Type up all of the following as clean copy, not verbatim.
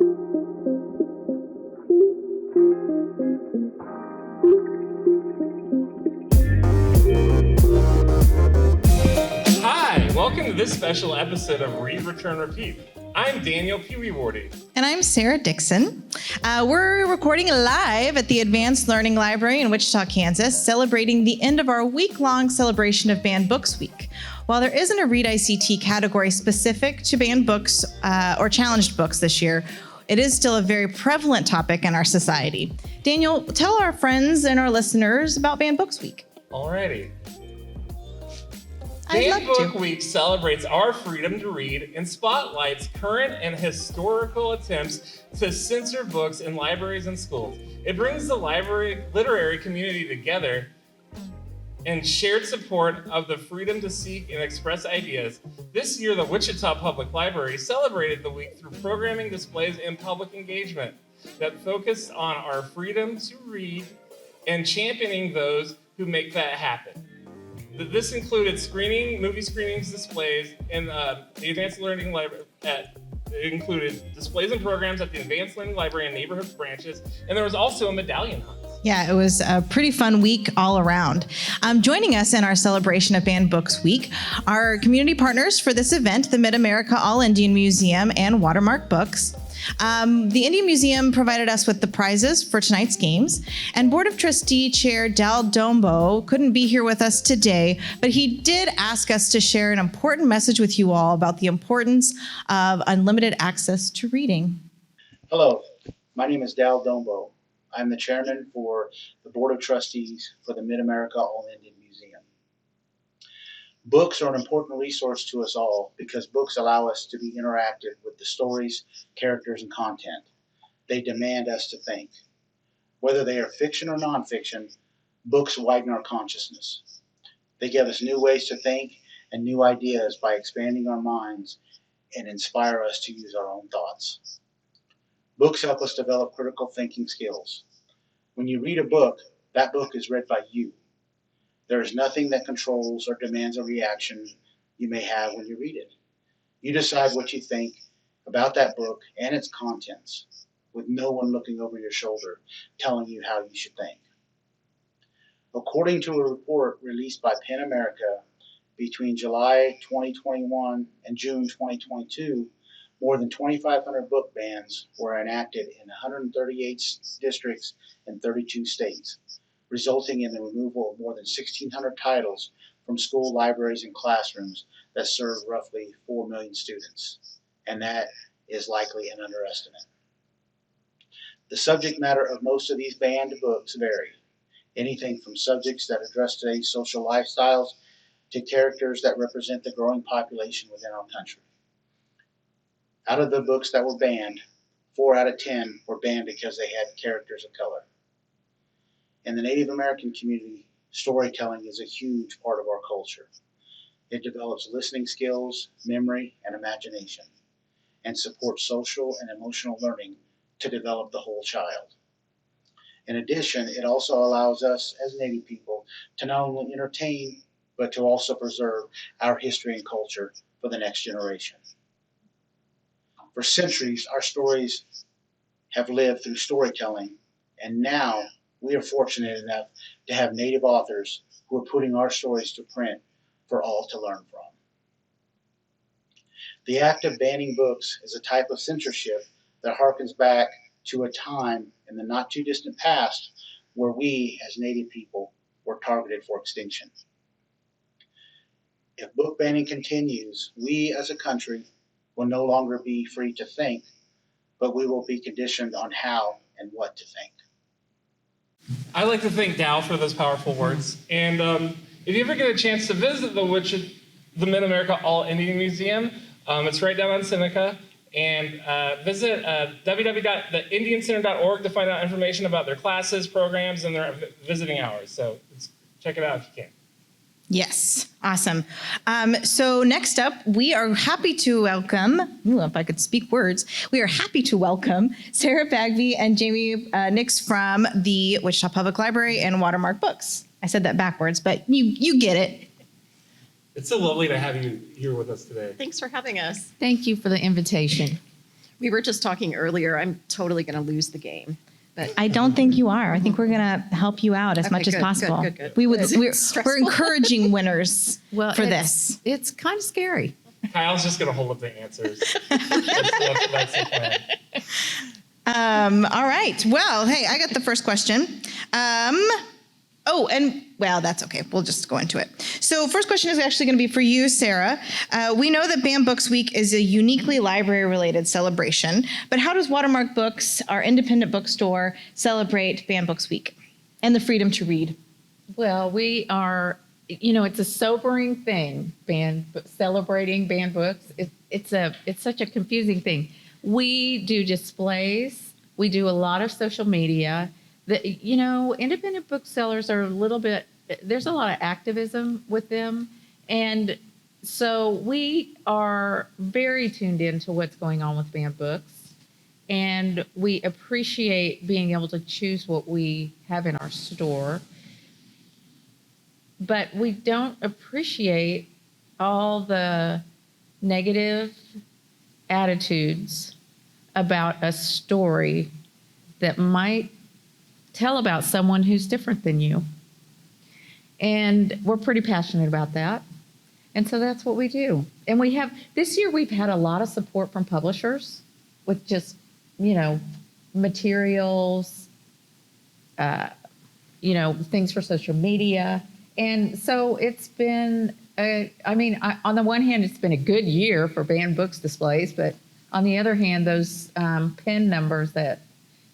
Welcome to this special episode of Read, Return, Repeat. I'm Daniel Pewewardy. And I'm Sarah Dixon. We're recording live at the Advanced Learning Library in Wichita, Kansas, celebrating the end of our week-long celebration of Banned Books Week. While there isn't a Read ICT category specific to banned books or challenged books this year, it is still a very prevalent topic in our society. Daniel, tell our friends and our listeners about Banned Books Week. Alrighty. Banned Book Week celebrates our freedom to read and spotlights current and historical attempts to censor books in libraries and schools. It brings the literary community together in shared support of the freedom to seek and express ideas. This year, the Wichita Public Library celebrated the week through programming, displays, and public engagement that focused on our freedom to read and championing those who make that happen. This included movie screenings, displays, and the Advanced Learning Library. It included displays and programs at the Advanced Learning Library and neighborhood branches, and there was also a medallion hunt. Yeah, it was a pretty fun week all around. Joining us in our celebration of Banned Books Week are community partners for this event, the Mid-America All-Indian Museum and Watermark Books. The Indian Museum provided us with the prizes for tonight's games, and Board of Trustee Chair Dal Domebo couldn't be here with us today, but he did ask us to share an important message with you all about the importance of unlimited access to reading. Hello, my name is Dal Domebo. I'm the chairman for the Board of Trustees for the Mid-America All-Indian Museum. Books are an important resource to us all because books allow us to be interactive with the stories, characters, and content. They demand us to think. Whether they are fiction or nonfiction, books widen our consciousness. They give us new ways to think and new ideas by expanding our minds and inspire us to use our own thoughts. Books help us develop critical thinking skills. When you read a book, that book is read by you. There is nothing that controls or demands a reaction you may have when you read it. You decide what you think about that book and its contents, with no one looking over your shoulder telling you how you should think. According to a report released by PEN America, between July 2021 and June 2022, more than 2,500 book bans were enacted in 138 districts and 32 states, resulting in the removal of more than 1,600 titles from school libraries and classrooms that serve roughly 4 million students. And that is likely an underestimate. The subject matter of most of these banned books vary. Anything from subjects that address today's social lifestyles to characters that represent the growing population within our country. Out of the books that were banned, 4 out of 10 were banned because they had characters of color. In the Native American community, storytelling is a huge part of our culture. It develops listening skills, memory, and imagination, and supports social and emotional learning to develop the whole child. In addition, it also allows us as Native people to not only entertain, but to also preserve our history and culture for the next generation. For centuries, our stories have lived through storytelling, and now we are fortunate enough to have Native authors who are putting our stories to print for all to learn from. The act of banning books is a type of censorship that harkens back to a time in the not too distant past where we as Native people were targeted for extinction. If book banning continues, we as a country will no longer be free to think, but we will be conditioned on how and what to think. I'd like to thank Dal for those powerful words. And if you ever get a chance to visit the Mid-America All-Indian Museum, it's right down on Seneca, and visit www.theindiancenter.org to find out information about their classes, programs, and their visiting hours. So check it out if you can. Yes, awesome. So next up, we are happy to welcome, if I could speak words, we are happy to welcome Sarah Bagby and Jaime Nix from the Wichita Public Library and Watermark Books. I said that backwards, but you get it. It's so lovely to have you here with us today. Thanks for having us. Thank you for the invitation. We were just talking earlier. I'm totally going to lose the game. But I don't think you are. I think we're going to help you out as Okay, much as good, possible. good. We're encouraging winners for this. It's kind of scary. Kyle's just going to hold up the answers. That's the plan. All right. Well, hey, I got the first question. That's okay. We'll just go into it. So first question is actually going to be for you, Sarah. We know that Banned Books Week is a uniquely library-related celebration, but how does Watermark Books, our independent bookstore, celebrate Banned Books Week and the freedom to read? Well, we are, it's a sobering thing, celebrating banned books. It's such a confusing thing. We do displays. We do a lot of social media. Independent booksellers are there's a lot of activism with them. And so we are very tuned into what's going on with banned books. And we appreciate being able to choose what we have in our store. But we don't appreciate all the negative attitudes about a story that might tell about someone who's different than you. And we're pretty passionate about that. And so that's what we do. And this year we've had a lot of support from publishers with just, materials, things for social media. And so it's been, on the one hand, it's been a good year for banned books displays, but on the other hand, those PIN numbers that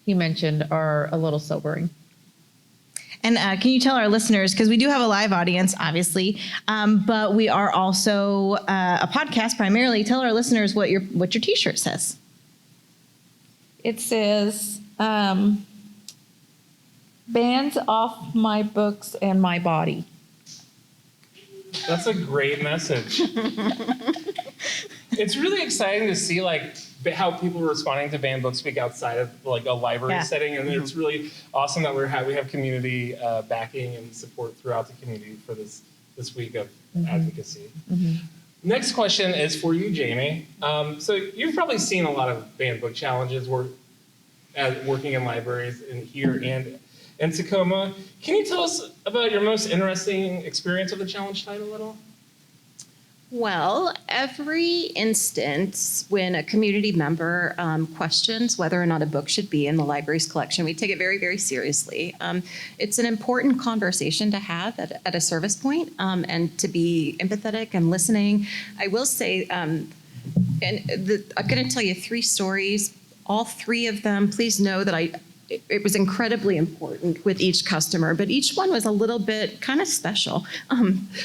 he mentioned are a little sobering. And can you tell our listeners, because we do have a live audience, obviously, but we are also a podcast primarily. Tell our listeners what your T-shirt says. It says, "Bands off my books and my body." That's a great message. It's really exciting to see how people are responding to Banned Books Week outside of a library setting, and it's really awesome that we have community backing and support throughout the community for this week of advocacy. Mm-hmm. Next question is for you, Jaime. So you've probably seen a lot of banned book challenges working in libraries here and in Tacoma. Can you tell us about your most interesting experience of the challenge title a little? Well, every instance when a community member questions whether or not a book should be in the library's collection, we take it very, very seriously. It's an important conversation to have at a service point, and to be empathetic and listening. I will say, I'm going to tell you 3 stories. All 3 of them, please know that it was incredibly important with each customer, but each one was a little bit kind of special.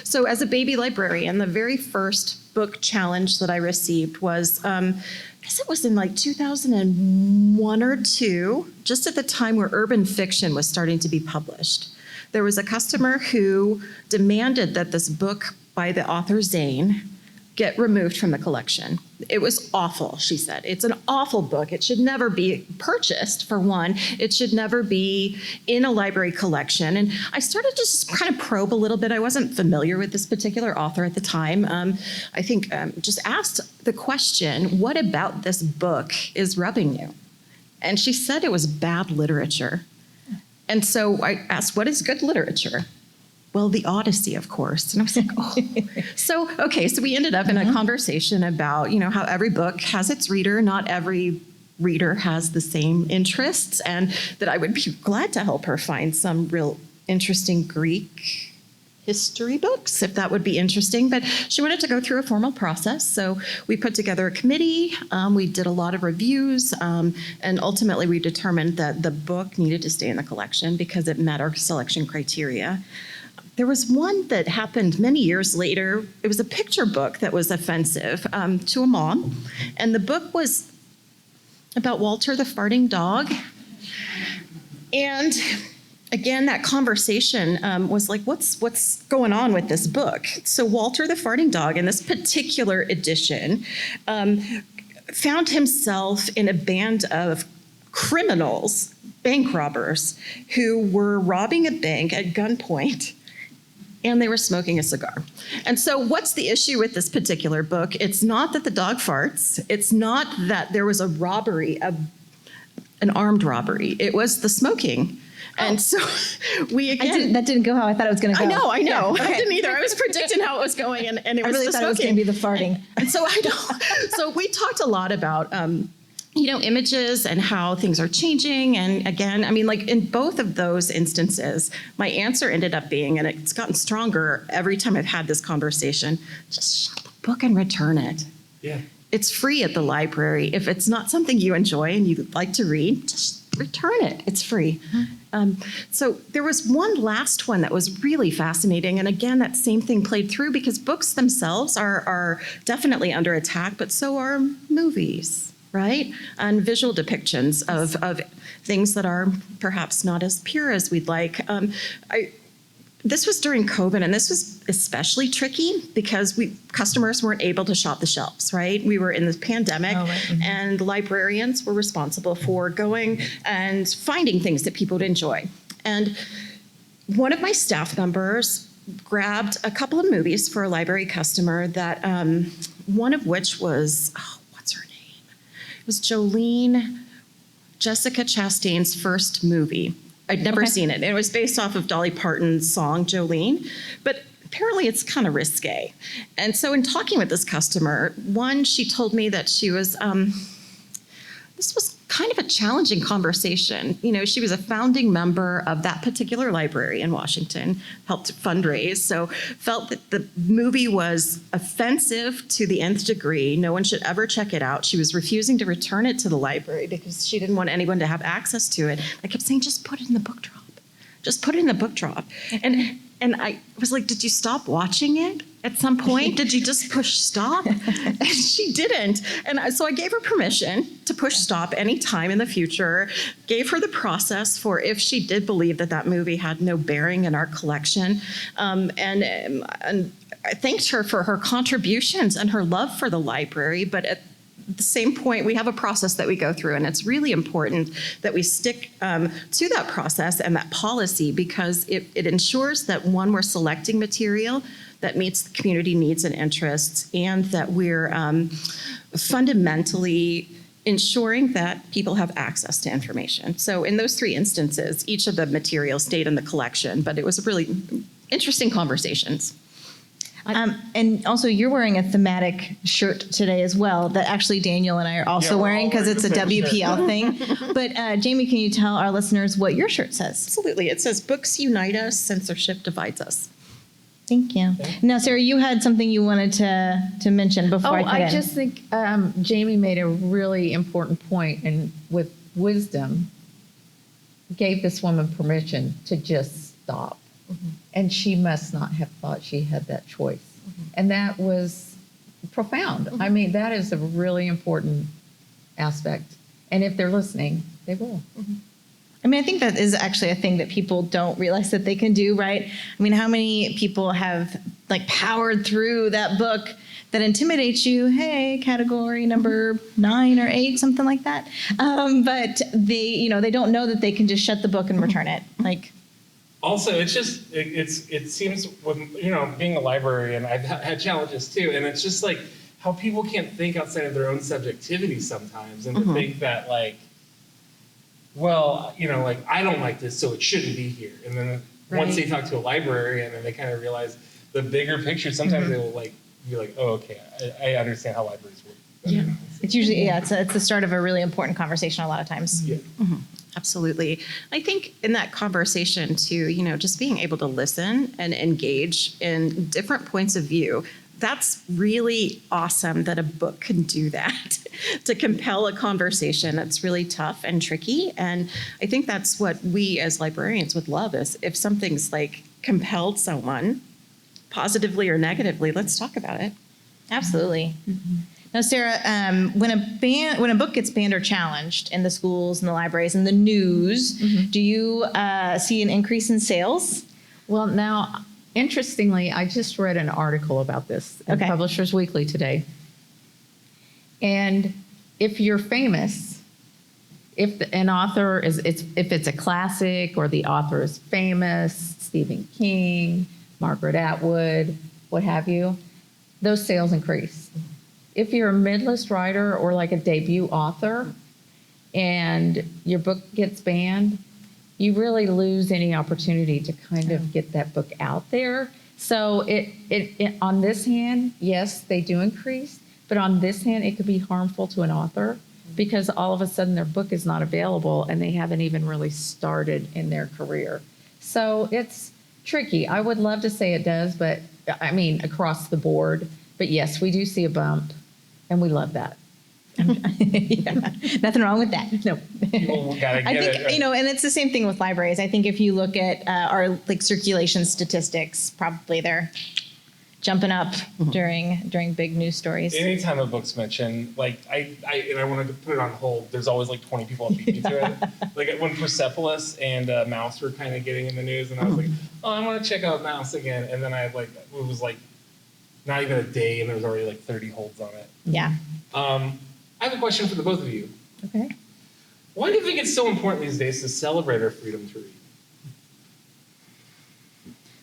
So as a baby librarian, the very first book challenge that I received was, I guess it was in 2001 or 2, just at the time where urban fiction was starting to be published. There was a customer who demanded that this book by the author Zane get removed from the collection. It was awful, she said. It's an awful book. It should never be purchased, for one. It should never be in a library collection. And I started to just kind of probe a little bit. I wasn't familiar with this particular author at the time. I think just asked the question, what about this book is rubbing you? And she said it was bad literature. And so I asked, what is good literature? Well, the Odyssey, of course. And I was like, oh. So we ended up in a conversation about, how every book has its reader. Not every reader has the same interests, and that I would be glad to help her find some real interesting Greek history books, if that would be interesting. But she wanted to go through a formal process. So we put together a committee. We did a lot of reviews. And ultimately, we determined that the book needed to stay in the collection because it met our selection criteria. There was one that happened many years later. It was a picture book that was offensive to a mom. And the book was about Walter the farting dog. And again, that conversation was like, what's going on with this book? So Walter the farting dog in this particular edition found himself in a band of criminals, bank robbers, who were robbing a bank at gunpoint. and they were smoking a cigar. And so what's the issue with this particular book? It's not that the dog farts. It's not that there was a robbery, an armed robbery. It was the smoking. And so we again... that didn't go how I thought it was going to go. I know. Yeah, okay. I didn't either. I was predicting how it was going, and it was I really the thought smoking. it was going to be the farting. And so I know. So we talked a lot about... images and how things are changing. And again, I mean, like in both of those instances, my answer ended up being, and it's gotten stronger every time I've had this conversation, just shut the book and return it. Yeah. It's free at the library. If it's not something you enjoy and you like to read, just return it. It's free. So there was one last one that was really fascinating. And again, that same thing played through because books themselves are definitely under attack, but so are movies. Right? And visual depictions of things that are perhaps not as pure as we'd like. This was during COVID, and this was especially tricky because customers weren't able to shop the shelves, right? We were in the pandemic, and librarians were responsible for going and finding things that people would enjoy. And one of my staff members grabbed a couple of movies for a library customer that one of which was, what's her name? It was Jessica Chastain's first movie. I'd never seen it. It was based off of Dolly Parton's song, Jolene, but apparently it's kind of risque. And so in talking with this customer, she told me that she was, this was kind of a challenging conversation. She was a founding member of that particular library in Washington, helped fundraise, so felt that the movie was offensive to the nth degree. No one should ever check it out. She was refusing to return it to the library because she didn't want anyone to have access to it. I kept saying, just put it in the book drop. Just put it in the book drop. And I was like, did you stop watching it at some point? Did you just push stop? And she didn't. And so I gave her permission to push stop any time in the future, gave her the process for if she did believe that movie had no bearing in our collection. And I thanked her for her contributions and her love for the library. But at the same point, we have a process that we go through, and it's really important that we stick to that process and that policy because it ensures that, one, we're selecting material that meets the community needs and interests, and that we're fundamentally ensuring that people have access to information. So in those three instances, each of the materials stayed in the collection, but it was really interesting conversations. And also, you're wearing a thematic shirt today as well that actually Daniel and I are also wearing because it's a WPL thing. But Jaime, can you tell our listeners what your shirt says? Absolutely. It says, "Books unite us, censorship divides us." Thank you. Now, Sarah, you had something you wanted to mention before I cut in. I just think Jaime made a really important point, and with wisdom, gave this woman permission to just stop. And she must not have thought she had that choice. And that was profound. I mean, that is a really important aspect. And if they're listening, they will. I mean, I think that is actually a thing that people don't realize that they can do, right? I mean, how many people have powered through that book that intimidates you? Hey, category number 9 or 8, something like that. But they don't know that they can just shut the book and return it. Also, it seems with, being a librarian, I've had challenges too. And it's just how people can't think outside of their own subjectivity sometimes. And to think that I don't like this, so it shouldn't be here. And then once they talk to a librarian and they kind of realize the bigger picture, sometimes they will be like, oh, okay, I understand how libraries work. Yeah. It's usually, it's the start of a really important conversation a lot of times. Yeah. Absolutely. I think in that conversation too, just being able to listen and engage in different points of view, that's really awesome that a book can do that, to compel a conversation that's really tough and tricky. And I think that's what we as librarians would love, is if something's compelled someone positively or negatively, let's talk about it. Absolutely. Now, Sarah, when a book gets banned or challenged in the schools and the libraries and the news, do you see an increase in sales? Well, now, interestingly, I just read an article about this in Publishers Weekly today. And if you're famous, if an author if it's a classic or the author is famous, Stephen King, Margaret Atwood, what have you, those sales increase. If you're a mid-list writer or like a debut author and your book gets banned, you really lose any opportunity to kind of get that book out there. So it on this hand, yes, they do increase, but on this hand, it could be harmful to an author because all of a sudden their book is not available and they haven't even really started in their career. So it's tricky. I would love to say it does, but I mean, across the board. But yes, we do see a bump, and we love that. Yeah, nothing wrong with that. No. People gotta I get think, it. Right? you know, and it's the same thing with libraries. I think if you look at our like circulation statistics, probably they're jumping up during big news stories. Anytime a book's mentioned, like I wanted to put it on hold. There's always like 20 people that beat me to it. Like when Persepolis and Mouse were kind of getting in the news, and I was like, oh, I want to check out Mouse again. And then it was like not even a day, and there was already like 30 holds on it. Yeah. I have a question for the both of you. Okay. Why do you think it's so important these days to celebrate our freedom to read?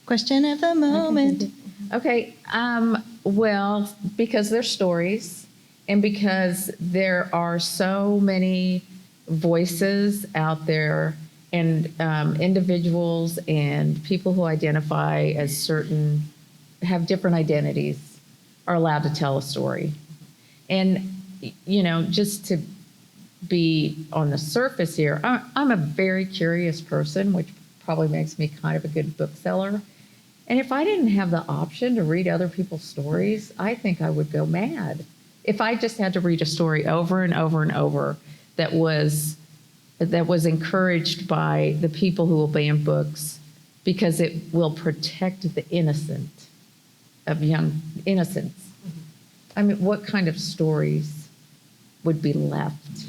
Question of the moment. Okay. Well, because they're stories and because there are so many voices out there and individuals and people who identify as have different identities are allowed to tell a story. And, you know, just to be on the surface here, I'm a very curious person, which probably makes me kind of a good bookseller. And if I didn't have the option to read other people's stories, I think I would go mad. If I just had to read a story over and over and over that was encouraged by the people who will ban books because it will protect the innocent of young innocence. I mean, what kind of stories would be left?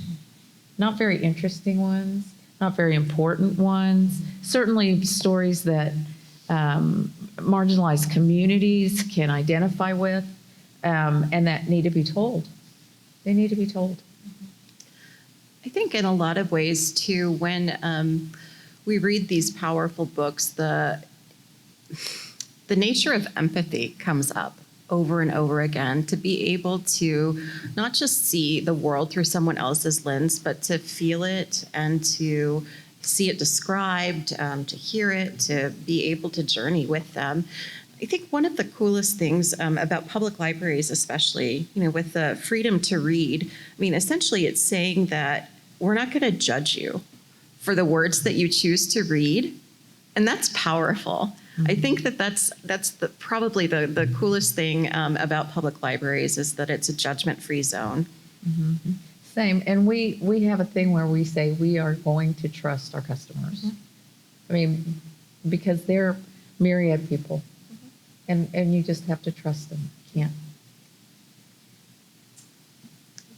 Not very interesting ones, not very important ones, certainly stories that marginalized communities can identify with and that need to be told. They need to be told. I think in a lot of ways too, when we read these powerful books, the nature of empathy comes up over and over again, to be able to not just see the world through someone else's lens, but to feel it and to see it described, to hear it, to be able to journey with them. I think one of the coolest things about public libraries, especially, you know, with the freedom to read, I mean, essentially it's saying that we're not going to judge you for the words that you choose to read, and that's powerful. I think that's probably the coolest thing about public libraries is that it's a judgment-free zone. Mm-hmm. Same, and we have a thing where we say we are going to trust our customers. Mm-hmm. I mean, because they're myriad people, and you just have to trust them. You can't.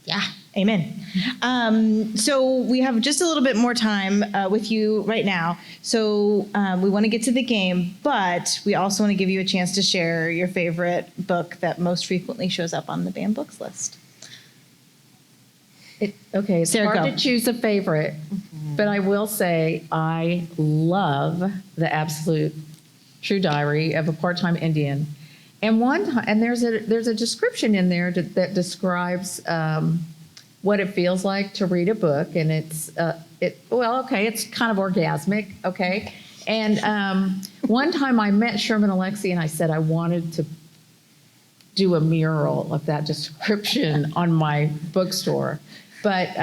Yeah, amen. So we have just a little bit more time with you right now. So we want to get to the game, but we also want to give you a chance to share your favorite book that most frequently shows up on the banned books list. It's Sarah, hard go. to choose a favorite, but I will say I love The Absolute True Diary of a Part-Time Indian. And there's a description in there that describes what it feels like to read a book, and it's kind of orgasmic, okay. And one time I met Sherman Alexie, and I said I wanted to do a mural of that description on my bookstore, but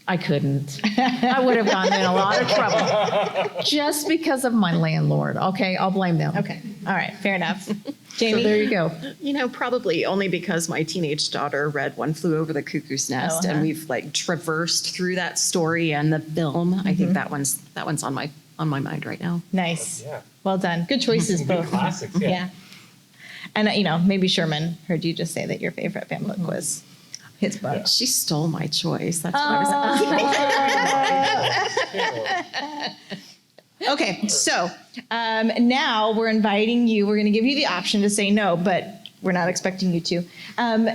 I couldn't. I would have gotten in a lot of trouble just because of my landlord. Okay, I'll blame them. Okay, all right, fair enough. Jamie? So there you go. You know, probably only because my teenage daughter read One Flew Over the Cuckoo's Nest, and we've like traversed through that story and the film. I think that one's on my mind right now. Nice. Yeah. Well done. Good choices, Some good both. classics. Yeah. Yeah. And, you know, maybe Sherman heard you just say that your favorite banned book was his book. She stole my choice. That's what I was Okay, so now we're inviting you. We're going to give you the option to say no, but we're not expecting you to.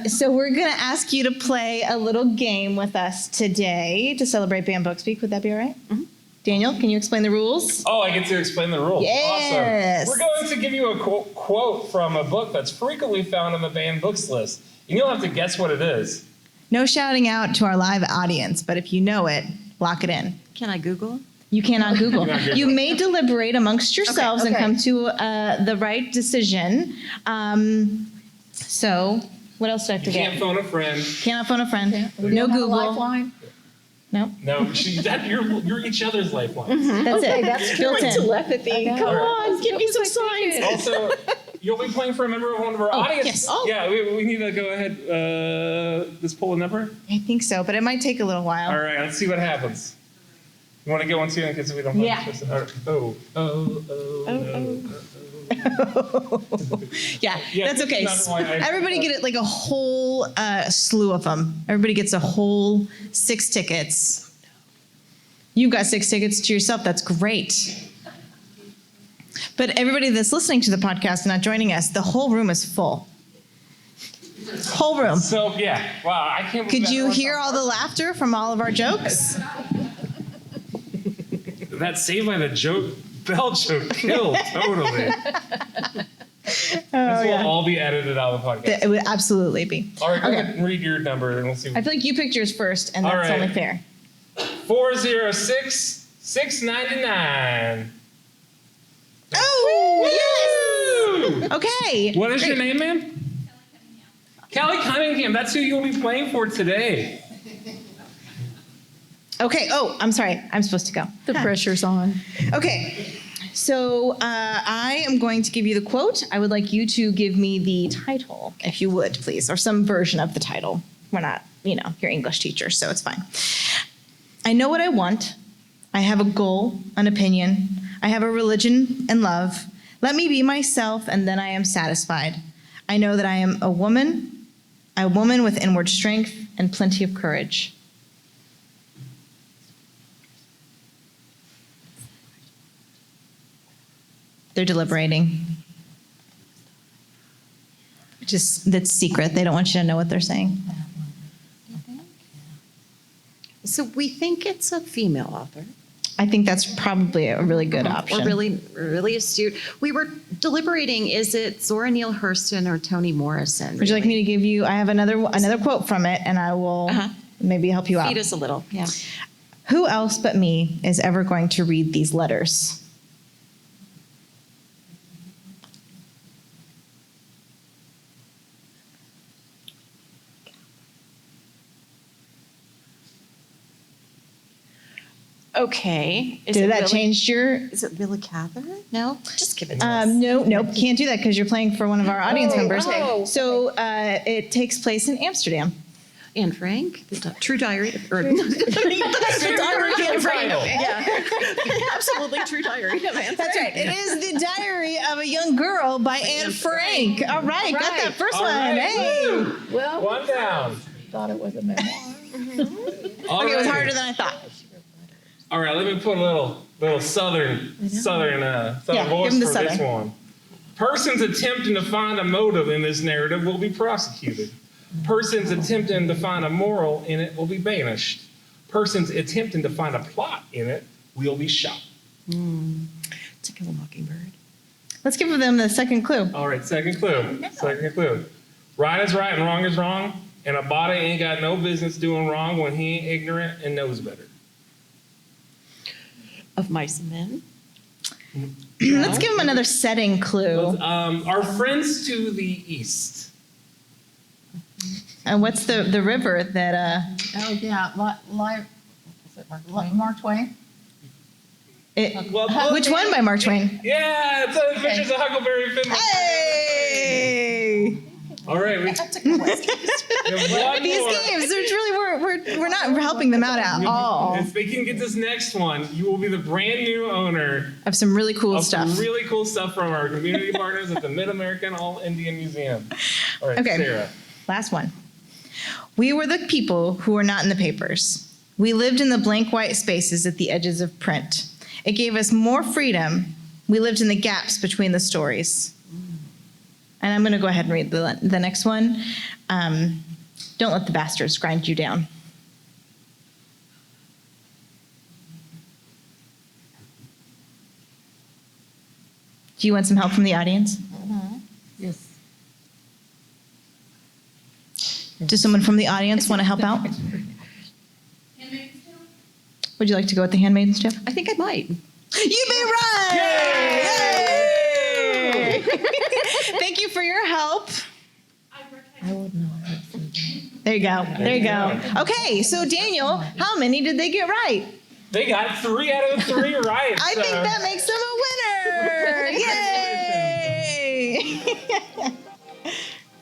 So we're going to ask you to play a little game with us today to celebrate Banned Books Week. Would that be all right? Mm-hmm. Daniel, can you explain the rules? Oh, I get to explain the rules. Yes. Awesome. We're going to give you a quote from a book that's frequently found on the banned books list, and you'll have to guess what it is. No shouting out to our live audience, but if you know it, lock it in. Can I Google? You cannot Google. You cannot Google. You may deliberate amongst yourselves Okay. and come to the right decision. So, what else did I You forget? can't phone a friend. Cannot phone a friend. We No don't have a Google. lifeline? No, No, you're each other's lifelines. that's Okay, it. that's built in. Telepathy. Come on, give me some signs. Also, you'll be playing for a member of one of our audience. yes. Oh. Yeah, we need to go ahead. Just pull a number. I think so, but it might take a little while. All right, let's see what happens. You want to get one too, because we don't. Yeah. Oh. Yeah, Yeah, that's okay. that's why I- Everybody get it like a whole slew of them. Everybody gets a whole 6 tickets. You've got 6 tickets to yourself. That's great. But everybody that's listening to the podcast and not joining us, the whole room is full. Whole room. So yeah, wow, I can't. Could you hear all the laughter from all of our jokes? that Saved by the Bell joke killed totally? This will all be edited out of the podcast. It would absolutely be. All right, go Okay. ahead and read your number, and we'll see. I feel like you picked yours first, and All that's right. only fair. 406-699. Oh, yes! Okay. What is your Great. name, ma'am? Kelly Cunningham. That's who you'll be playing for today. Okay. Oh, I'm sorry. I'm supposed to go. The pressure's on. Okay. So I am going to give you the quote. I would like you to give me the title, if you would, please, or some version of the title. We're not, your English teacher, so it's fine. I know what I want. I have a goal, an opinion. I have a religion and love. Let me be myself, and then I am satisfied. I know that I am a woman with inward strength and plenty of courage. They're deliberating. That's secret. They don't want you to know what they're saying. So we think it's a female author. I think that's probably a really good option. Or really astute. We were deliberating, is it Zora Neale Hurston or Toni Morrison? Would you like me to give you? I have another quote from it, and I will maybe help you out. Feed us a little, yeah. Who else but me is ever going to read these letters? Okay. Did that change your? Is it Willa Cather? No? Just give it to us. Nope, can't do that because you're playing for one of our audience members. okay. So it takes place in Amsterdam. Anne Frank, the True Diary. Or, the Diary of Anne Frank. Yeah. Absolutely True Diary of Anne Frank. That's right. It is the Diary of a Young Girl by Anne Frank. All right, got that first All one. right. Hey. Woo. Well, One down. thought it was a memoir. All Okay, it was right. harder than I thought. All right, let me put a little southern voice give 'em the for southern. this one. Persons attempting to find a motive in this narrative will be prosecuted. Persons attempting to find a moral in it will be banished. Persons attempting to find a plot in it will be shot. To Kill a Mockingbird. Let's give them the second clue. All right, second clue. Second clue. Right is right and wrong is wrong, and a body ain't got no business doing wrong when he ain't ignorant and knows better. Of Mice and Men. Let's give them another setting clue. Our friends to the east. And what's the river that Oh, yeah. Is it Mark Twain? which one by Mark Twain? Yeah, it's Adventures of Huckleberry Finn. Hey! All right, we have one These more. games, there's really we're not helping them out at all. If they can get this next one, you will be the brand new owner Of some really cool of stuff. some really cool stuff from our community partners at the Mid-American All-Indian Museum. All right, Okay. Sarah. Last one. We were the people who were not in the papers. We lived in the blank white spaces at the edges of print. It gave us more freedom. We lived in the gaps between the stories. And I'm going to go ahead and read the next one. Don't let the bastards grind you down. Do you want some help from the audience? Yes. Does someone from the audience want to help out? Would you like to go with the Handmaid's Tale? I think I might. You've been right! Yay! Thank you for your help. I would know. There you go. There you go. Okay, so Daniel, how many did they get right? They got 3 out of 3 right. I think that makes them a winner. Yay!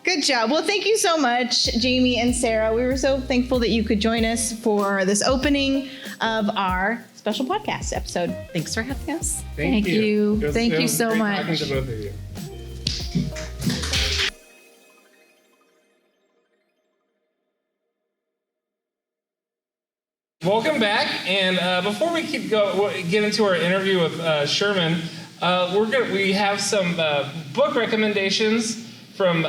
Good job. Well, thank you so much, Jaime and Sarah. We were so thankful that you could join us for this opening of our special podcast episode. Thanks for having us. Thank you. Thank you so great much. talking to both of you. Welcome back, and before we get into our interview with Sherman, we have some book recommendations from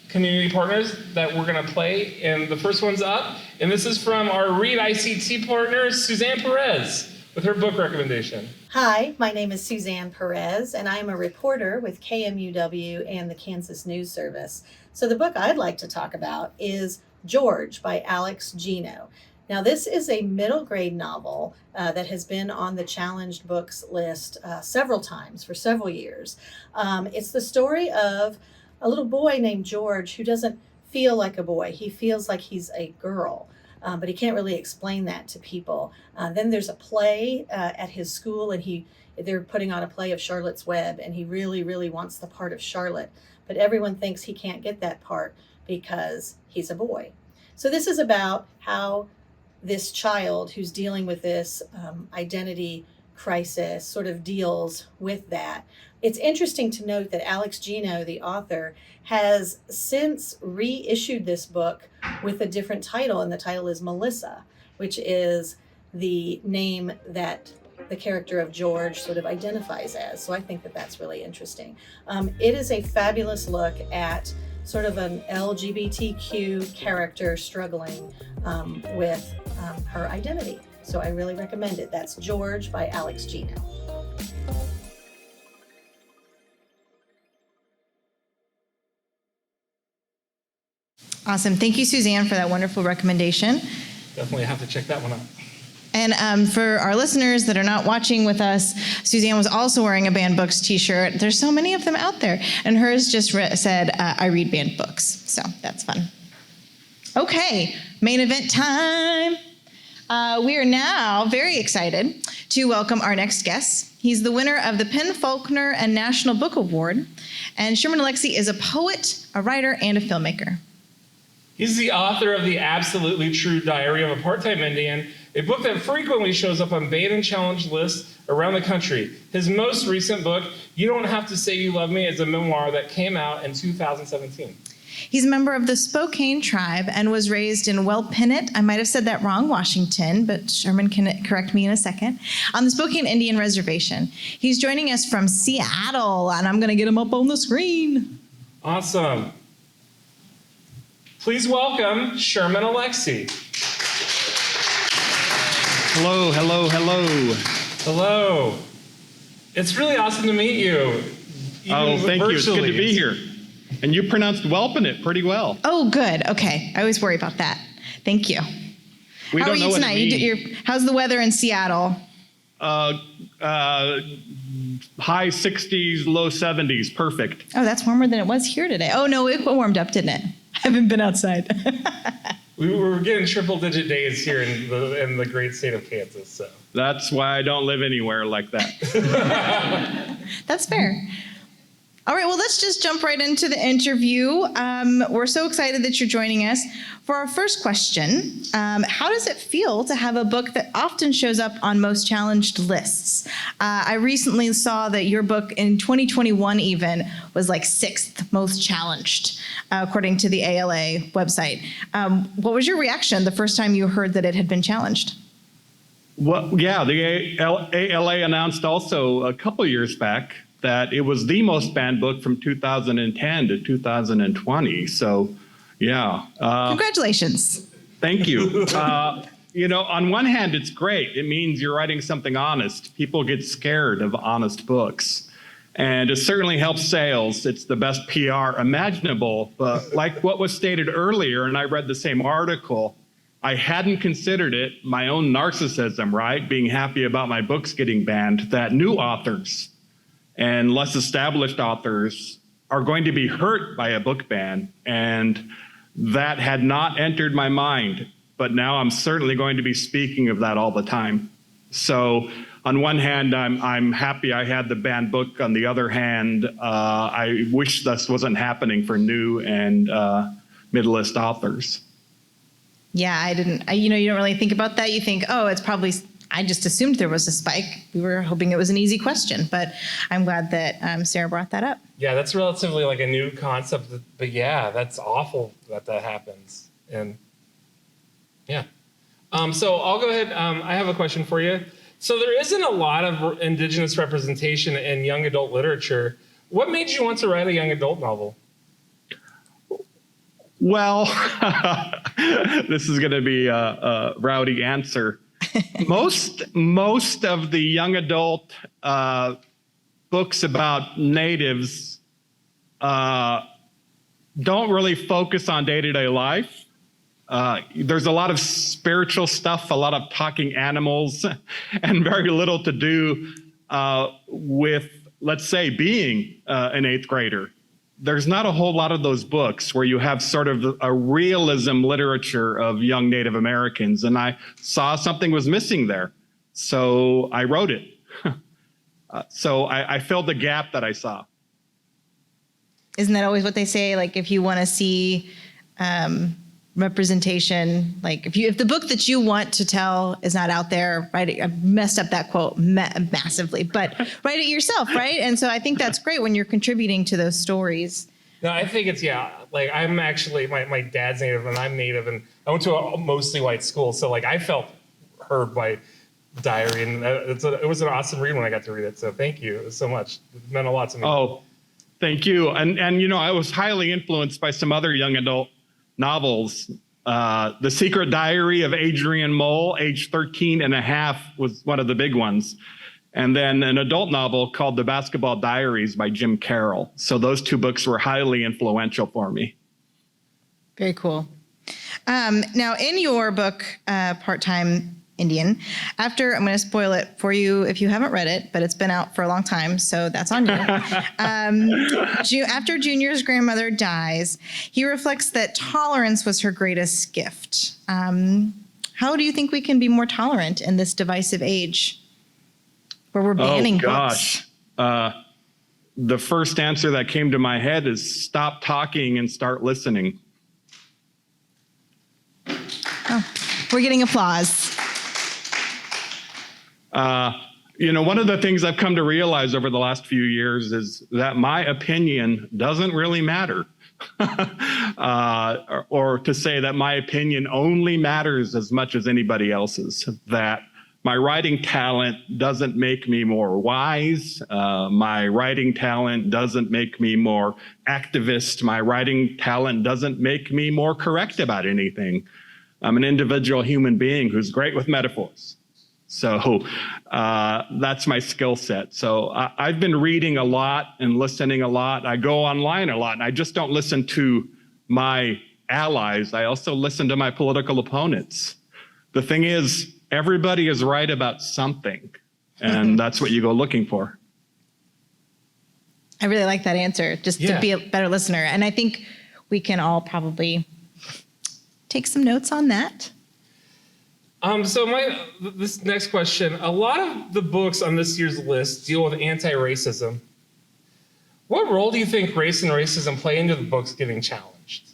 community partners that we're going to play, and the first one's up, and this is from our Read ICT partner, Suzanne Perez, with her book recommendation. Hi, my name is Suzanne Perez, and I'm a reporter with KMUW and the Kansas News Service. So the book I'd like to talk about is George by Alex Gino. Now, this is a middle grade novel that has been on the challenged books list several times for several years. It's the story of a little boy named George who doesn't feel like a boy. He feels like he's a girl, but he can't really explain that to people. Then there's a play at his school, and they're putting on a play of Charlotte's Web, and he really, really wants the part of Charlotte, but everyone thinks he can't get that part because he's a boy. So this is about how this child who's dealing with this identity crisis sort of deals with that. It's interesting to note that Alex Gino, the author, has since reissued this book with a different title, and the title is Melissa, which is the name that the character of George sort of identifies as. So I think that that's really interesting. It is a fabulous look at sort of an LGBTQ character struggling with her identity. So I really recommend it. That's George by Alex Gino. Awesome. Thank you, Suzanne, for that wonderful recommendation. Definitely have to check that one out. And for our listeners that are not watching with us, Suzanne was also wearing a Banned Books t-shirt. There's so many of them out there. And hers just said, I read banned books. So that's fun. Okay, main event time. We are now very excited to welcome our next guest. He's the winner of the Penn Faulkner and National Book Award. And Sherman Alexie is a poet, a writer, and a filmmaker. He's the author of The Absolutely True Diary of a Part-Time Indian, a book that frequently shows up on Bait and Challenge lists around the country. His most recent book, You Don't Have to Say You Love Me, is a memoir that came out in 2017. He's a member of the Spokane tribe and was raised in Welpinit, I might have said that wrong, Washington, but Sherman can correct me in a second, on the Spokane Indian Reservation. He's joining us from Seattle, and I'm going to get him up on the screen. Awesome. Please welcome Sherman Alexie. Hello, hello, hello. Hello. It's really awesome to meet you. Oh, thank you. It's good to be here. And you pronounced Welpinit pretty well. Oh, good. Okay. I always worry about that. Thank you. We How don't are know you what tonight? it means. How's the weather in Seattle? High 60s, low 70s. Perfect. Oh, that's warmer than it was here today. Oh, no, it warmed up, didn't it? I haven't been outside. We were getting triple-digit days here in the great state of Kansas. So That's why I don't live anywhere like that. That's fair. All right, well, let's just jump right into the interview. We're so excited that you're joining us. For our first question, how does it feel to have a book that often shows up on most challenged lists? I recently saw that your book in 2021 even was like 6th most challenged, according to the ALA website. What was your reaction the first time you heard that it had been challenged? Well, yeah, the ALA announced also a couple years back that it was the most banned book from 2010 to 2020. So, yeah. Congratulations. Thank you. On one hand, it's great. It means you're writing something honest. People get scared of honest books. And it certainly helps sales. It's the best PR imaginable. But like what was stated earlier, and I read the same article, I hadn't considered it, my own narcissism, right? Being happy about my books getting banned, that new authors and less established authors are going to be hurt by a book ban. And that had not entered my mind. But now I'm certainly going to be speaking of that all the time. So on one hand, I'm happy I had the banned book. On the other hand, I wish this wasn't happening for new and middle-list authors. Yeah, you don't really think about that. You think, oh, it's probably, I just assumed there was a spike. We were hoping it was an easy question, but I'm glad that Sarah brought that up. Yeah, that's relatively like a new concept, but yeah, that's awful that happens. And yeah. So I'll go ahead. I have a question for you. So there isn't a lot of indigenous representation in young adult literature. What made you want to write a young adult novel? Well, this is going to be a rowdy answer. Most of the young adult books about natives don't really focus on day-to-day life. There's a lot of spiritual stuff, a lot of talking animals, and very little to do with, let's say, being an eighth grader. There's not a whole lot of those books where you have sort of a realism literature of young Native Americans, and I saw something was missing there, so I wrote it. So I filled the gap that I saw. Isn't that always what they say? Like, if you want to see representation, like if the book that you want to tell is not out there, write it. I messed up that quote massively, but write it yourself, right? And so I think that's great when you're contributing to those stories. No, I think it's, like I'm actually, my dad's Native and I'm Native, and I went to a mostly white school. So like I felt heard by Diary, and it was an awesome read when I got to read it. So thank you so much. It meant a lot to me. Oh, thank you. And I was highly influenced by some other young adult novels. The Secret Diary of Adrian Mole, age 13 and a half, was one of the big ones. And then an adult novel called The Basketball Diaries by Jim Carroll. So those two books were highly influential for me. Very cool. Now, in your book, Part-Time Indian, I'm going to spoil it for you if you haven't read it, but it's been out for a long time, so that's on you. After Junior's grandmother dies, he reflects that tolerance was her greatest gift. How do you think we can be more tolerant in this divisive age where we're banning books? The first answer that came to my head is stop talking and start listening. Oh, we're getting applause. One of the things I've come to realize over the last few years is that my opinion doesn't really matter. Or to say that my opinion only matters as much as anybody else's, that my writing talent doesn't make me more wise. My writing talent doesn't make me more activist. My writing talent doesn't make me more correct about anything. I'm an individual human being who's great with metaphors. So that's my skill set. So I've been reading a lot and listening a lot. I go online a lot, and I just don't listen to my allies. I also listen to my political opponents. The thing is, everybody is right about something, and that's what you go looking for. I really like that answer, just to be a better listener. And I think we can all probably take some notes on that. So this next question, a lot of the books on this year's list deal with anti-racism. What role do you think race and racism play into the books getting challenged?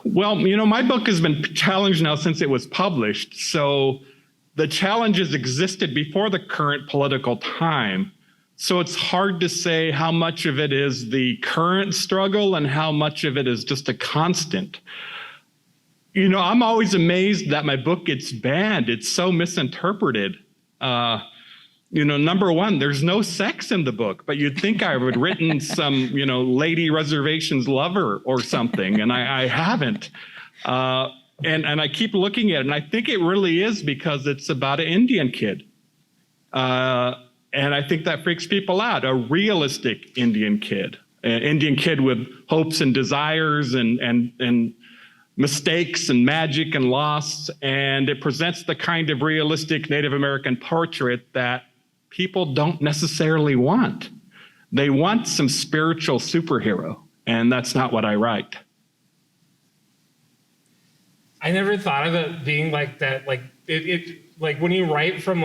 Well, my book has been challenged now since it was published. So the challenges existed before the current political time. So it's hard to say how much of it is the current struggle and how much of it is just a constant. I'm always amazed that my book gets banned. It's so misinterpreted. Number one, there's no sex in the book, but you'd think I would have written some, lady reservations lover or something, and I haven't. And I keep looking at it, and I think it really is because it's about an Indian kid. And I think that freaks people out. A realistic Indian kid, an Indian kid with hopes and desires and mistakes and magic and loss. And it presents the kind of realistic Native American portrait that people don't necessarily want. They want some spiritual superhero, and that's not what I write. I never thought of it being like that. Like like when you write from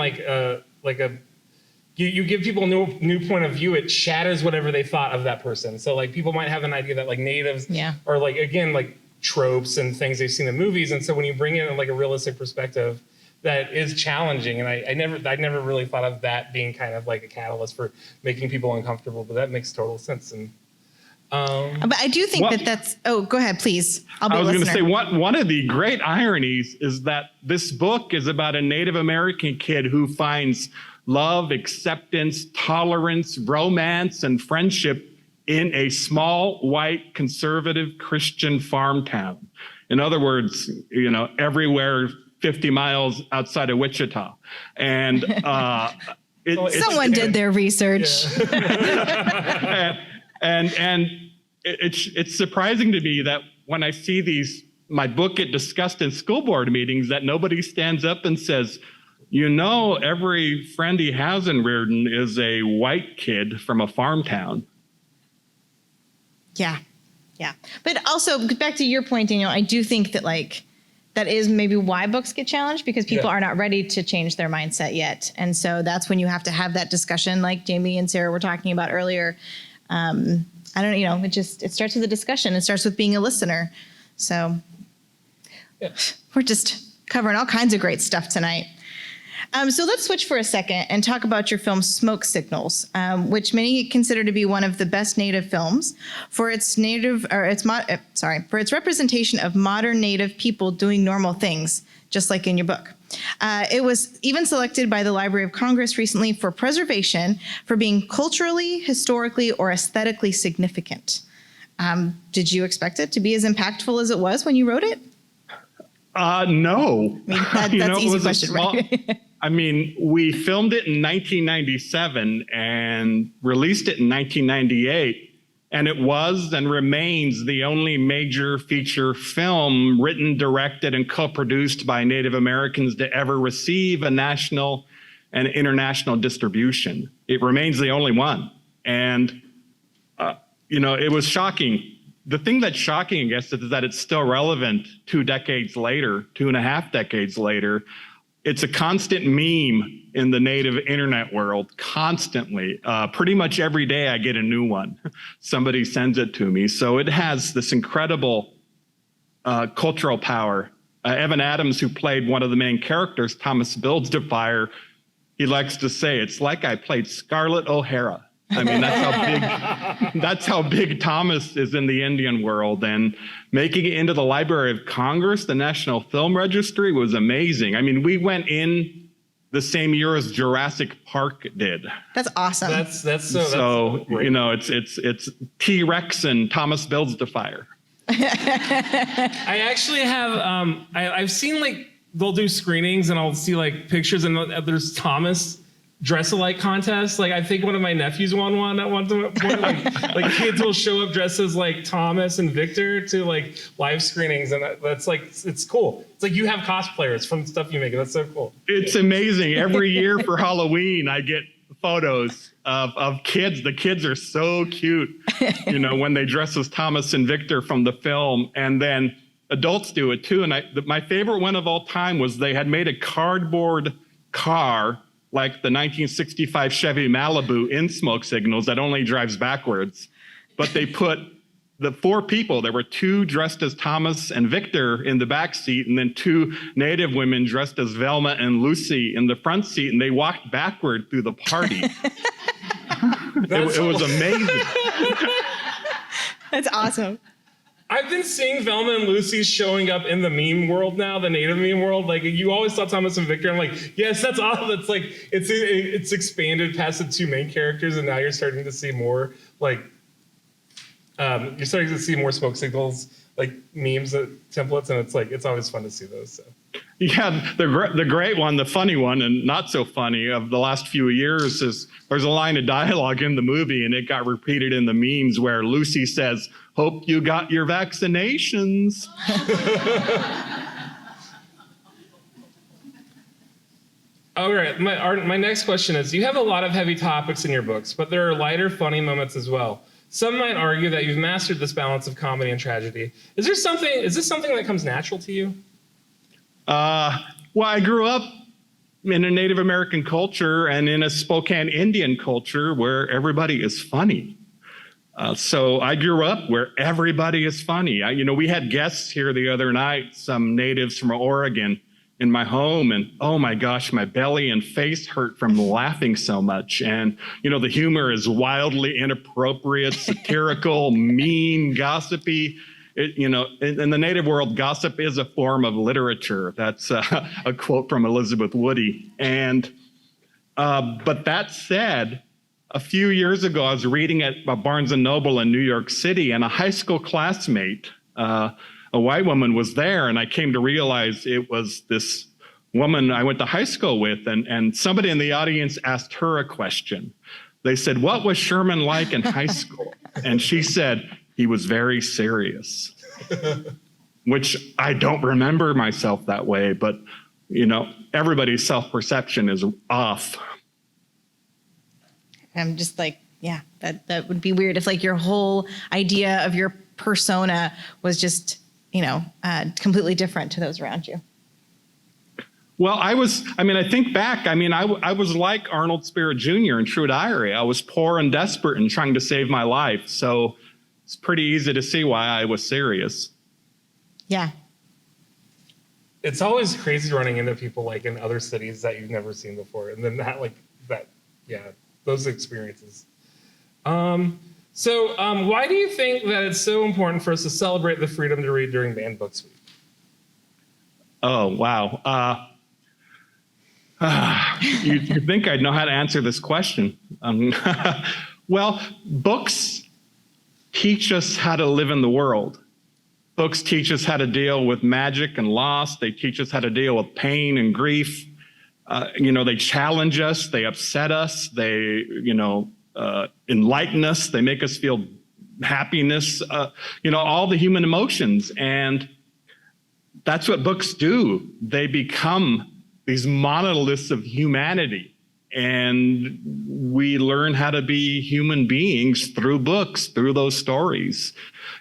you give people a new point of view, it shatters whatever they thought of that person. So like people might have an idea that like natives are like, again, like tropes and things they've seen in movies. And so when you bring in like a realistic perspective, that is challenging. And I never really thought of that being kind of like a catalyst for making people uncomfortable, but that makes total sense. And but I do think that's, oh, go ahead, please. I was going to say, one of the great ironies is that this book is about a Native American kid who finds love, acceptance, tolerance, romance, and friendship in a small, white, conservative Christian farm town. In other words, everywhere 50 miles outside of Wichita. And someone did their research. Yeah. and it's surprising to me that when I see my book get discussed in school board meetings, that nobody stands up and says, every friend he has in Reardon is a white kid from a farm town. Yeah. But also, back to your point, Daniel, I do think that that is maybe why books get challenged, because people are not ready to change their mindset yet. And so that's when you have to have that discussion like Jaime and Sarah were talking about earlier. It starts with a discussion. It starts with being a listener. So we're just covering all kinds of great stuff tonight. So let's switch for a second and talk about your film Smoke Signals, which many consider to be one of the best Native films for its representation of modern Native people doing normal things, just like in your book. It was even selected by the Library of Congress recently for preservation for being culturally, historically, or aesthetically significant. Did you expect it to be as impactful as it was when you wrote it? No. I mean, that's an easy question, right? We filmed it in 1997 and released it in 1998. And it was and remains the only major feature film written, directed, and co-produced by Native Americans to ever receive a national and international distribution. It remains the only one. And, it was shocking. The thing that's shocking, I guess, is that it's still relevant 2.5 decades later. It's a constant meme in the Native internet world, constantly. Pretty much every day I get a new one. Somebody sends it to me. So it has this incredible cultural power. Evan Adams, who played one of the main characters, Thomas Builds-to-Fire, he likes to say, it's like I played Scarlett O'Hara. That's how big Thomas is in the Indian world. And making it into the Library of Congress, the National Film Registry, was amazing. We went in the same year as Jurassic Park did. That's awesome. That's it's T-Rex and Thomas Builds-to-Fire. I actually have I've seen they'll do screenings and I'll see pictures and there's Thomas dress-alike contests. I think one of my nephews won one at one point. Kids will show up dressed as Thomas and Victor to live screenings, and that's it's cool. It's you have cosplayers from stuff you make. That's so cool. It's amazing. Every year for Halloween, I get photos of kids. The kids are so cute, when they dress as Thomas and Victor from the film, and then adults do it too. And my favorite one of all time was they had made a cardboard car like the 1965 Chevy Malibu in Smoke Signals that only drives backwards. But they put the 4 people, there were 2 dressed as Thomas and Victor in the back seat, and then 2 Native women dressed as Velma and Lucy in the front seat, and they walked backward through the party. It was amazing. That's awesome. I've been seeing Velma and Lucy showing up in the meme world now, the Native meme world. You always saw Thomas and Victor. I'm yes, that's awesome. It's it's expanded past the 2 main characters, and now you're starting to see more you're starting to see more Smoke Signals memes, templates, and it's always fun to see those. So. Yeah, the great one, the funny one, and not so funny of the last few years is there's a line of dialogue in the movie, and it got repeated in the memes where Lucy says, "Hope you got your vaccinations." All right, my next question is, you have a lot of heavy topics in your books, but there are lighter, funny moments as well. Some might argue that you've mastered this balance of comedy and tragedy. Is this something that comes natural to you? Well, I grew up in a Native American culture and in a Spokane Indian culture where everybody is funny. So I grew up where everybody is funny. We had guests here the other night, some natives from Oregon, in my home, and oh my gosh, my belly and face hurt from laughing so much. And the humor is wildly inappropriate, satirical, mean, gossipy. In the Native world, gossip is a form of literature. That's a quote from Elizabeth Woody. And but that said, a few years ago, I was reading at Barnes & Noble in New York City, and a high school classmate, a white woman, was there, and I came to realize it was this woman I went to high school with, and somebody in the audience asked her a question. They said, "What was Sherman like in high school?" And she said, "He was very serious," which I don't remember myself that way, but everybody's self-perception is off. I'm just like, yeah, that would be weird if like your whole idea of your persona was just, completely different to those around you. Well, I think back, I was like Arnold Spirit Jr. in True Diary. I was poor and desperate and trying to save my life. So it's pretty easy to see why I was serious. Yeah. It's always crazy running into people like in other cities that you've never seen before. And then those experiences. So why do you think that it's so important for us to celebrate the freedom to read during Banned Books Week? Oh, wow. You think I'd know how to answer this question. Well, books teach us how to live in the world. Books teach us how to deal with magic and loss. They teach us how to deal with pain and grief. They challenge us. They upset us. They, enlighten us. They make us feel happiness, all the human emotions. And that's what books do. They become these monoliths of humanity. And we learn how to be human beings through books, through those stories.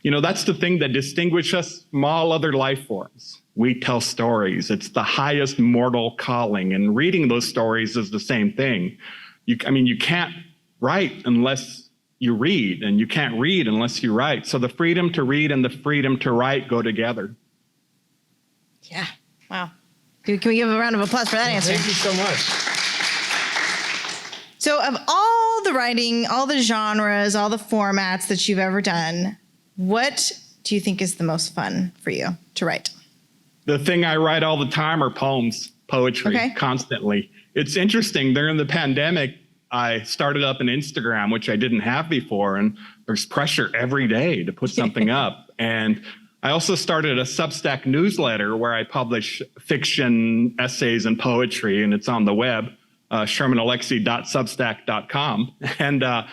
That's the thing that distinguishes us from all other life forms. We tell stories. It's the highest mortal calling. And reading those stories is the same thing. You can't write unless you read, and you can't read unless you write. So the freedom to read and the freedom to write go together. Yeah. Wow. Can we give a round of applause for that answer? Thank you so much. So of all the writing, all the genres, all the formats that you've ever done, what do you think is the most fun for you to write? The thing I write all the time are poems, poetry, constantly. It's interesting. During the pandemic, I started up an Instagram, which I didn't have before, and there's pressure every day to put something up. And I also started a Substack newsletter where I publish fiction, essays, and poetry, and it's on the web, shermanalexie.substack.com. And I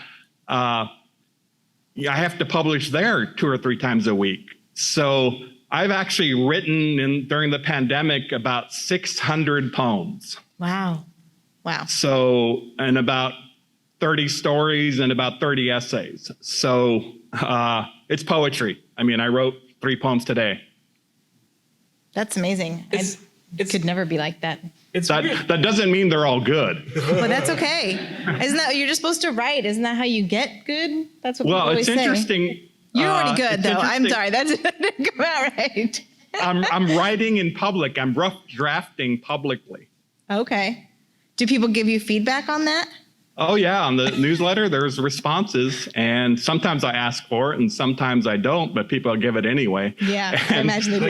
have to publish there 2 or 3 times a week. So I've actually written during the pandemic about 600 poems. Wow. So, and about 30 stories and about 30 essays. So it's poetry. I wrote 3 poems today. That's amazing. I could never be like that. That doesn't mean they're all good. But that's okay. Isn't that you're just supposed to write? Isn't that how you get good? That's what people always say. Well, it's interesting. You're already good, though. I'm sorry. That didn't come out right. I'm writing in public. I'm rough drafting publicly. Okay. Do people give you feedback on that? Oh, yeah. On the newsletter, there's responses. And sometimes I ask for it and sometimes I don't, but people give it anyway. Yeah, I imagine they do.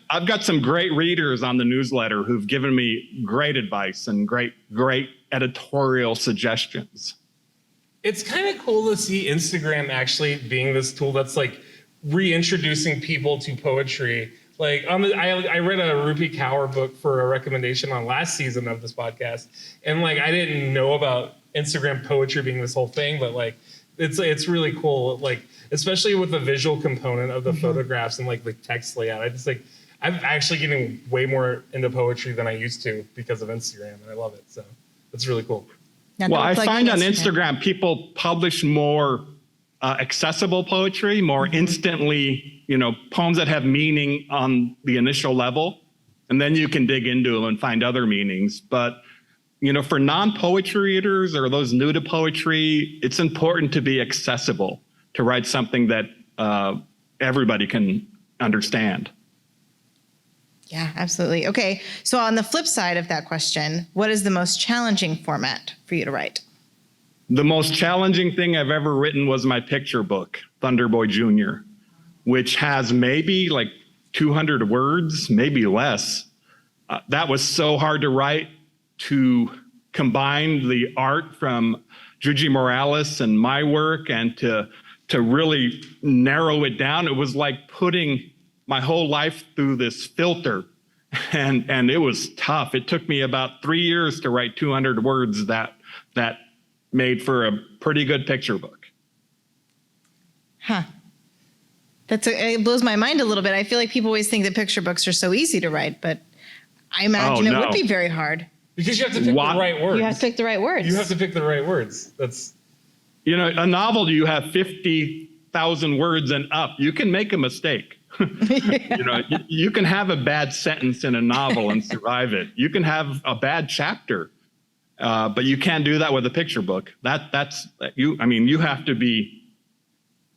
I've got some great readers on the newsletter who've given me great advice and great editorial suggestions. It's kind of cool to see Instagram actually being this tool that's like reintroducing people to poetry. Like I read a Rupi Kaur book for a recommendation on last season of this podcast, and like I didn't know about Instagram poetry being this whole thing, but like it's really cool. Like especially with the visual component of the photographs and like the text layout. I just like I'm actually getting way more into poetry than I used to because of Instagram, and I love it. So it's really cool. Yeah, Well, I like find on Instagram people publish more accessible poetry, more instantly, poems that have meaning on the initial level, and then you can dig into them and find other meanings. But, for non-poetry readers or those new to poetry, it's important to be accessible, to write something that everybody can understand. Yeah, absolutely. Okay, so on the flip side of that question, what is the most challenging format for you to write? The most challenging thing I've ever written was my picture book, Thunderboy Jr., which has maybe like 200 words, maybe less. That was so hard to write, to combine the art from Gigi Morales and my work and to really narrow it down. It was like putting my whole life through this filter, and it was tough. It took me about 3 years to write 200 words that made for a pretty good picture book. Huh. It blows my mind a little bit. I feel like people always think that picture books are so easy to write, but I imagine it would be very hard. Because you have to pick the right words. You have to pick the right words. You have to pick the right words. That's a novel, you have 50,000 words and up. You can make a mistake. You can have a bad sentence in a novel and survive it. You can have a bad chapter, but you can't do that with a picture book. That's you. I mean, you have to be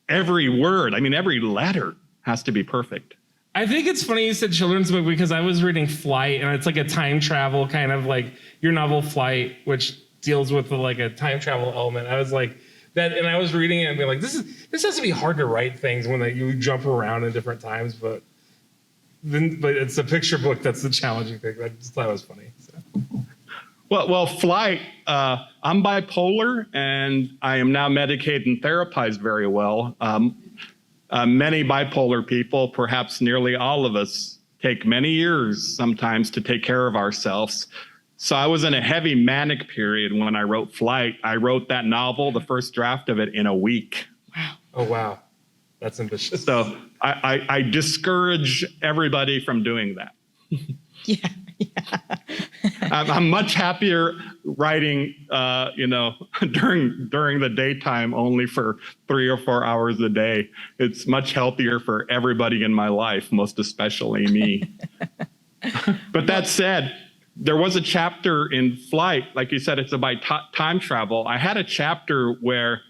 every word. I mean, every letter has to be perfect. I think it's funny you said children's book because I was reading Flight, and it's like a time travel kind of like your novel Flight, which deals with like a time travel element. I was like that, and I was reading it and being like, this has to be hard to write things when you jump around in different times, but it's a picture book that's the challenging thing. I just thought it was funny. So. Well, Flight. I'm bipolar, and I am now medicated and therapized very well. Many bipolar people, perhaps nearly all of us, take many years sometimes to take care of ourselves. So I was in a heavy manic period when I wrote Flight. I wrote that novel, the first draft of it, in a week. Wow. Oh, wow. That's ambitious. So I discourage everybody from doing that. Yeah. I'm much happier writing, during the daytime only for 3 or 4 hours a day. It's much healthier for everybody in my life, most especially me. But that said, there was a chapter in Flight, like you said, it's about time travel. I had a chapter where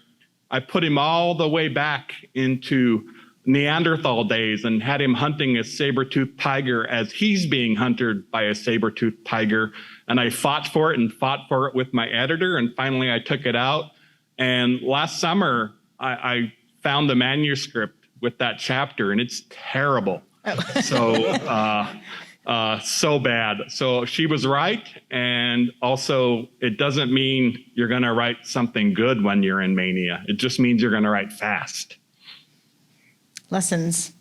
I put him all the way back into Neanderthal days and had him hunting a saber-toothed tiger as he's being hunted by a saber-toothed tiger. And I fought for it with my editor, and finally I took it out. And last summer, I found the manuscript with that chapter, and it's terrible. Oh. So bad. So she was right. And also, it doesn't mean you're going to write something good when you're in mania. It just means you're going to write fast. Lessons.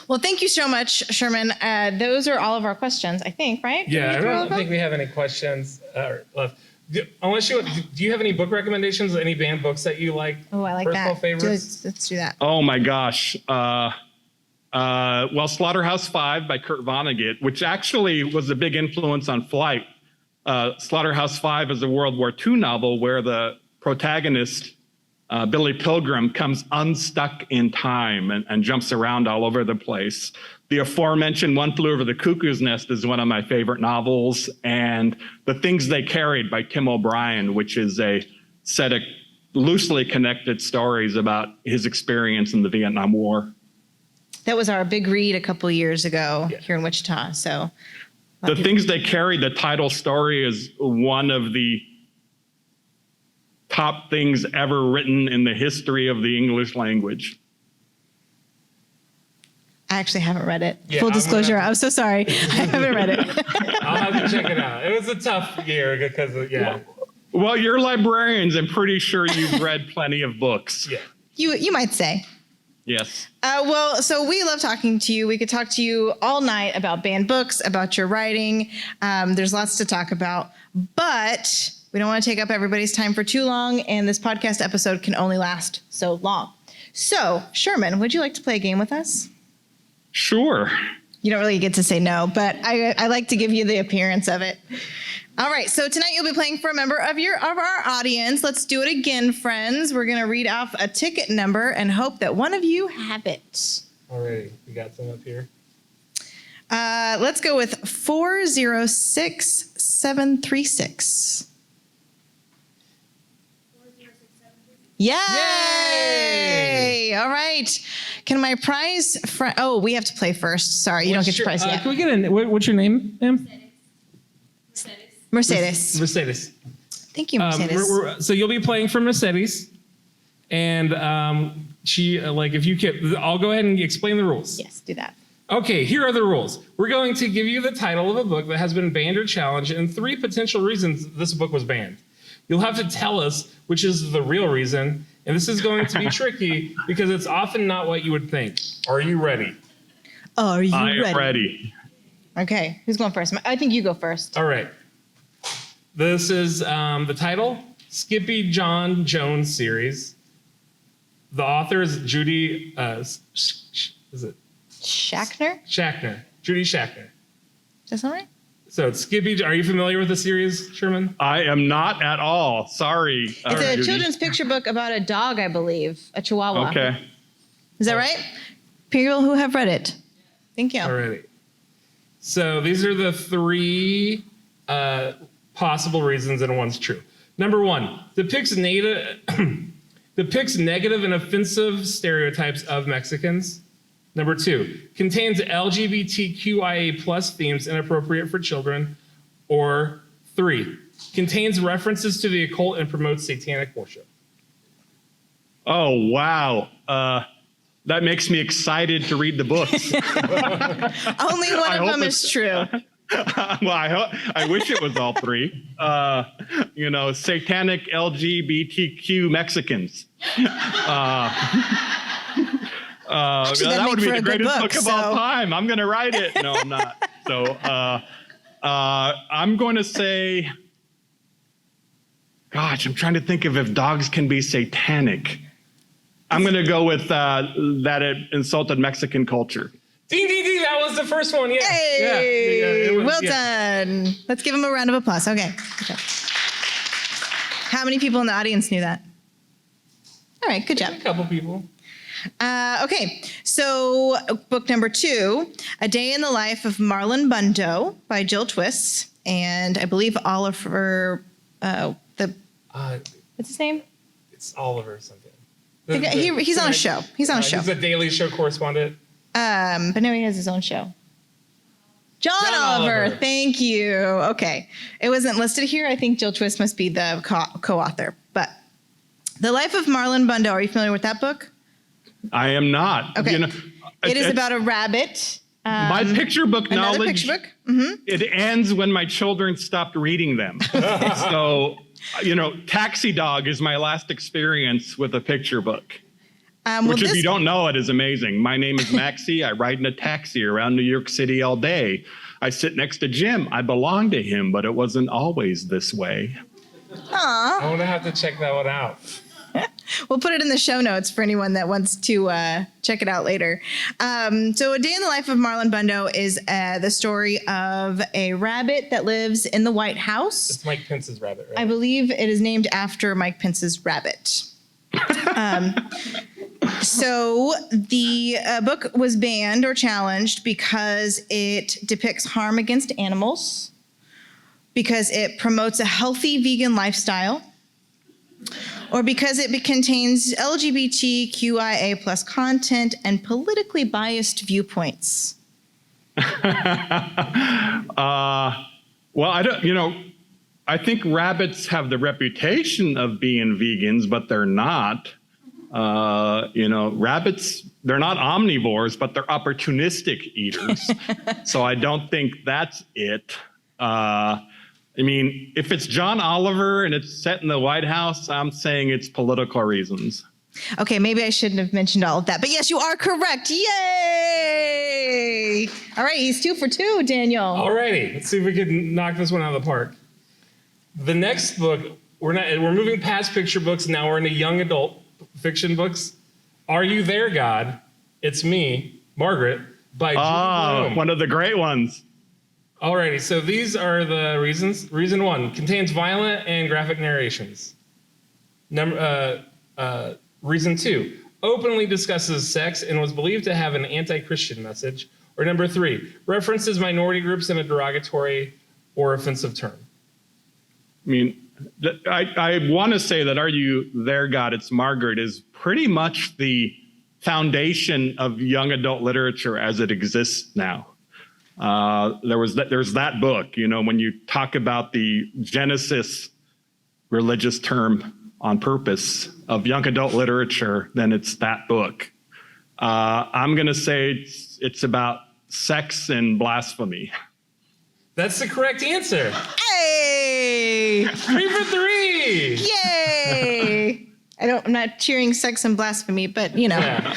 Well, thank you so much, Sherman. Those are all of our questions, I think, right? Yeah, I don't think we have any questions left. Unless do you have any book recommendations? Any banned books that you like? Oh, I like personal that. favorites? Let's do that. Oh my gosh. Well, Slaughterhouse-Five by Kurt Vonnegut, which actually was a big influence on Flight. Slaughterhouse-Five is a World War II novel where the protagonist, Billy Pilgrim, comes unstuck in time and jumps around all over the place. The aforementioned One Flew Over the Cuckoo's Nest is one of my favorite novels, and The Things They Carried by Tim O'Brien, which is a set of loosely connected stories about his experience in the Vietnam War. That was our big read a couple years ago here in Wichita. So, The Things They Carried, the title story, is one of the top things ever written in the history of the English language. I actually haven't read it. Yeah, Full disclosure, I'm so sorry. I haven't read it. I'll have to check it out. It was a tough year because Well, you're librarians. I'm pretty sure you've read plenty of books. Yeah. You might say. Yes. So we love talking to you. We could talk to you all night about banned books, about your writing. There's lots to talk about, but we don't want to take up everybody's time for too long, and this podcast episode can only last so long. So, Sherman, would you like to play a game with us? Sure. You don't really get to say no, but I like to give you the appearance of it. All right, so tonight you'll be playing for a member of our audience. Let's do it again, friends. We're going to read off a ticket number and hope that one of you have it. All right, we got some up here. Let's go with 406736. Yay! All right. Can my prize friend... Oh, we have to play first. Sorry, you don't get your prize yet. Can we get what's your name, ma'am? Mercedes. Mercedes. Thank you, Mercedes. So you'll be playing for Mercedes, and she if you can, I'll go ahead and explain the rules. Yes, do that. Okay, here are the rules. We're going to give you the title of a book that has been banned or challenged and 3 potential reasons this book was banned. You'll have to tell us which is the real reason, and this is going to be tricky because it's often not what you would think. Are you ready? Are you I ready? am ready. Okay, who's going first? I think you go first. All right. This is the title, Skippy John Jones series. The author is Judy, is it? Shackner? Judy Shackner. Is that sound right? So it's Skippy. Are you familiar with the series, Sherman? I am not at all. Sorry. It's a Judy. children's picture book about a dog, I believe, a Chihuahua. Okay. Is that right? People who have read it. Thank you. Alrighty. So these are the 3 possible reasons, and one's true. Number 1, depicts negative and offensive stereotypes of Mexicans. Number 2, contains LGBTQIA plus themes inappropriate for children. Or 3, contains references to the occult and promotes satanic worship. Oh, wow. That makes me excited to read the books. Only one of them is true. Well, I wish it was all 3. Satanic LGBTQ Mexicans. Actually, that would be the greatest book of all so. time. I'm going to write it. No, I'm not. So I'm going to say, gosh, I'm trying to think of if dogs can be satanic. I'm going to go with that it insulted Mexican culture. Ding, ding, ding. That was the first one. Yeah. Hey, Yeah, well done. Let's give him a round of applause. Okay. How many people in the audience knew that? All right, good job. A couple people. Okay, so book number 2, A Day in the Life of Marlon Bundo by Jill Twiss, and I believe Oliver, what's his name? It's Oliver something. He's on a show. He's on a show. He's a Daily Show correspondent. But now he has his own show. John Oliver. Thank you. Okay. It wasn't listed here. I think Jill Twiss must be the co-author. But The Life of Marlon Bundo. Are you familiar with that book? I am not. Okay. It is about a rabbit. My picture book another knowledge, picture book? Mm-hmm. It ends when my children stopped reading them. So, Taxi Dog is my last experience with a picture book. Which, if you don't know it, is amazing. My name is Maxie. I ride in a taxi around New York City all day. I sit next to Jim. I belong to him, but it wasn't always this way. Aw. I'm going to have to check that one out. We'll put it in the show notes for anyone that wants to check it out later. So A Day in the Life of Marlon Bundo is the story of a rabbit that lives in the White House. It's Mike Pence's rabbit, right? I believe it is named after Mike Pence's rabbit. So the book was banned or challenged because it depicts harm against animals, because it promotes a healthy vegan lifestyle, or because it contains LGBTQIA plus content and politically biased viewpoints. Well, I think rabbits have the reputation of being vegans, but they're not. Rabbits, they're not omnivores, but they're opportunistic eaters. So I don't think that's it. If it's John Oliver and it's set in the White House, I'm saying it's political reasons. Okay, maybe I shouldn't have mentioned all of that, but yes, you are correct. Yay! All right, he's 2 for 2, Daniel. All righty, let's see if we can knock this one out of the park. The next book, we're moving past picture books. Now we're into young adult fiction books. Are You There, God? It's Me, Margaret, by Julie Bloom. One of the great ones. Alrighty, so these are the reasons. Reason 1, contains violent and graphic narrations. Reason 2, openly discusses sex and was believed to have an anti-Christian message. Or number 3, references minority groups in a derogatory or offensive term. I mean, I want to say that Are You There, God? It's Margaret is pretty much the foundation of young adult literature as it exists now. There's that book, you know, when you talk about the Genesis religious term on purpose of young adult literature, then it's that book. I'm going to say it's about sex and blasphemy. That's the correct answer. Hey! 3 for 3! Yay! I'm not cheering sex and blasphemy, but you know, Yeah.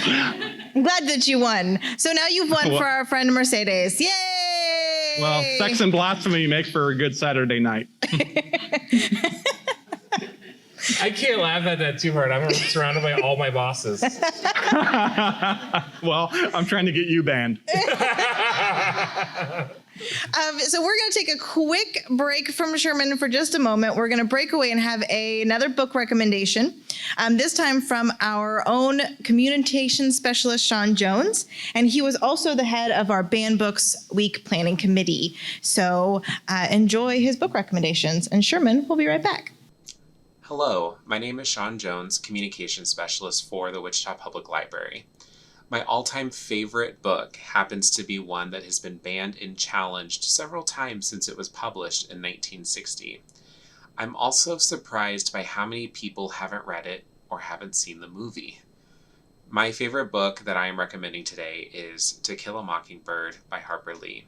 I'm glad that you won. So now you've won for our friend Mercedes. Yay! Well, sex and blasphemy make for a good Saturday night. I can't laugh at that too hard. I'm surrounded by all my bosses. Well, I'm trying to get you banned. So we're going to take a quick break from Sherman for just a moment. We're going to break away and have another book recommendation, this time from our own communication specialist, Sean Jones. And he was also the head of our Banned Books Week Planning Committee. So enjoy his book recommendations. And Sherman will be right back. Hello, my name is Sean Jones, Communication Specialist for the Wichita Public Library. My all-time favorite book happens to be one that has been banned and challenged several times since it was published in 1960. I'm also surprised by how many people haven't read it or haven't seen the movie. My favorite book that I am recommending today is To Kill a Mockingbird by Harper Lee.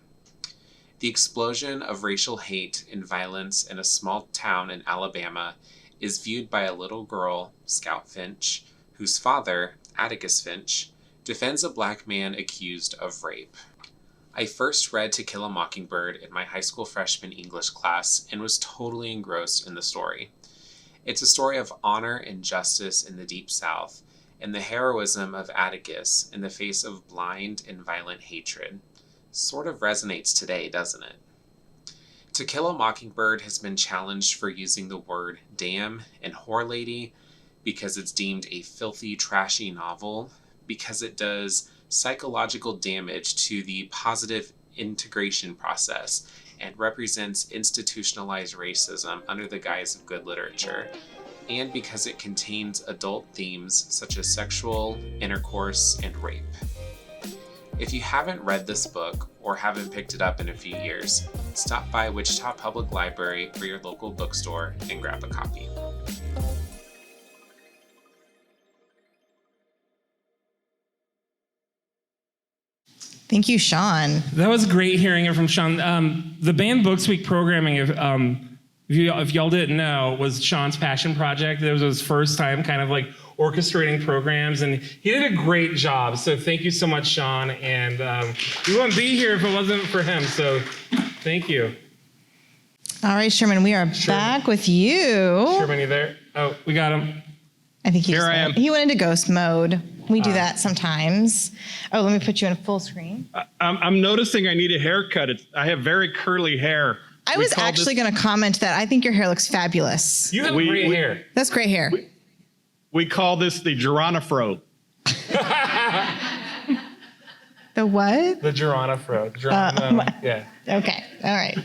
The explosion of racial hate and violence in a small town in Alabama is viewed by a little girl, Scout Finch, whose father, Atticus Finch, defends a black man accused of rape. I first read To Kill a Mockingbird in my high school freshman English class and was totally engrossed in the story. It's a story of honor and justice in the Deep South and the heroism of Atticus in the face of blind and violent hatred. Sort of resonates today, doesn't it? To Kill a Mockingbird has been challenged for using the word damn and whore lady because it's deemed a filthy, trashy novel, because it does psychological damage to the positive integration process and represents institutionalized racism under the guise of good literature, and because it contains adult themes such as sexual intercourse and rape. If you haven't read this book or haven't picked it up in a few years, stop by Wichita Public Library or your local bookstore and grab a copy. Thank you, Sean. That was great hearing it from Sean. The Banned Books Week programming, if y'all didn't know, was Sean's passion project. It was his first time kind of like orchestrating programs, and he did a great job. So thank you so much, Sean. And we wouldn't be here if it wasn't for him. So thank you. All right, Sherman, we are back with you. Sherman, you there? Oh, we got him. I think Here I am. He went into ghost mode. We do that sometimes. Oh, let me put you in full screen. I'm noticing I need a haircut. I have very curly hair. I was actually going to comment that I think your hair looks fabulous. You have great hair. That's great hair. We call this the Geronifro. The what? The Geronifro. Yeah. Okay. All right.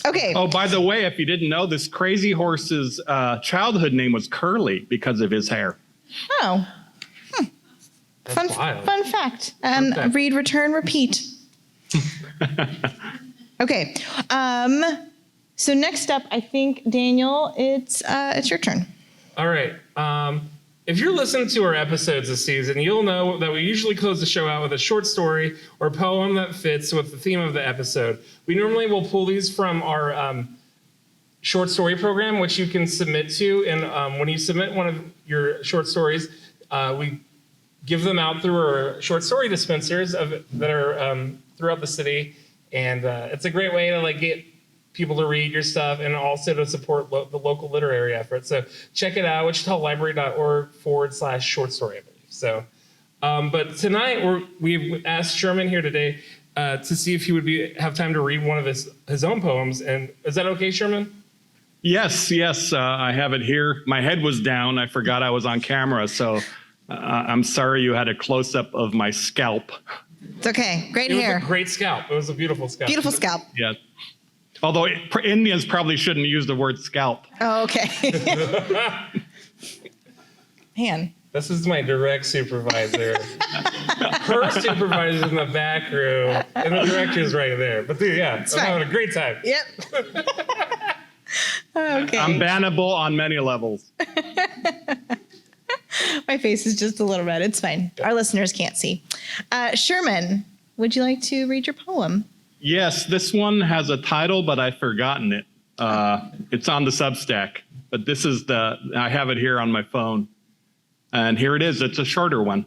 Okay. Oh, by the way, if you didn't know, this crazy horse's childhood name was Curly because of his hair. Oh. That's wild. Fun fact. Read, return, repeat. Okay. So next up, I think, Daniel, it's your turn. All right. If you're listening to our episodes this season, you'll know that we usually close the show out with a short story or poem that fits with the theme of the episode. We normally will pull these from our short story program, which you can submit to. And when you submit one of your short stories, we give them out through our short story dispensers that are throughout the city. And it's a great way to get people to read your stuff and also to support the local literary effort. So check it out, wichitalibrary.org/short story, I believe. So, but tonight we've asked Sherman here today to see if he would have time to read one of his own poems. And is that okay, Sherman? Yes, I have it here. My head was down. I forgot I was on camera, so I'm sorry you had a close-up of my scalp. It's okay. Great It hair. was a great scalp. It was a beautiful scalp. Beautiful scalp. Yeah. Although Indians probably shouldn't use the word scalp. Oh, okay. Man. This is my direct supervisor. Her supervisor's in the back room, and the director's right there. But dude, yeah, I'm having a great time. Yep. Okay. I'm bannable on many levels. My face is just a little red. It's fine. Our listeners can't see. Sherman, would you like to read your poem? Yes, this one has a title, but I've forgotten it. It's on the Substack, but I have it here on my phone. And here it is. It's a shorter one.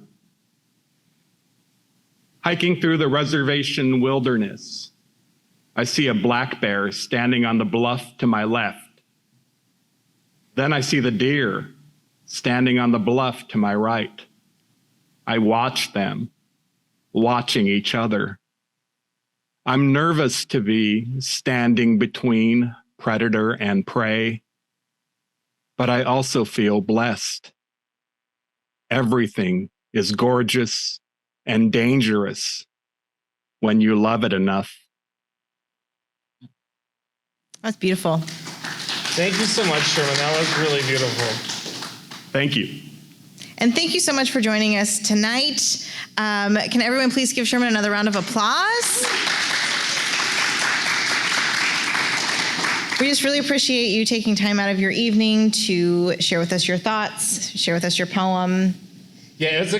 Hiking through the reservation wilderness, I see a black bear standing on the bluff to my left. Then I see the deer standing on the bluff to my right. I watch them, watching each other. I'm nervous to be standing between predator and prey, but I also feel blessed. Everything is gorgeous and dangerous when you love it enough. That's beautiful. Thank you so much, Sherman. That was really beautiful. Thank you. And thank you so much for joining us tonight. Can everyone please give Sherman another round of applause? We just really appreciate you taking time out of your evening to share with us your thoughts, share with us your poem. Yeah, it's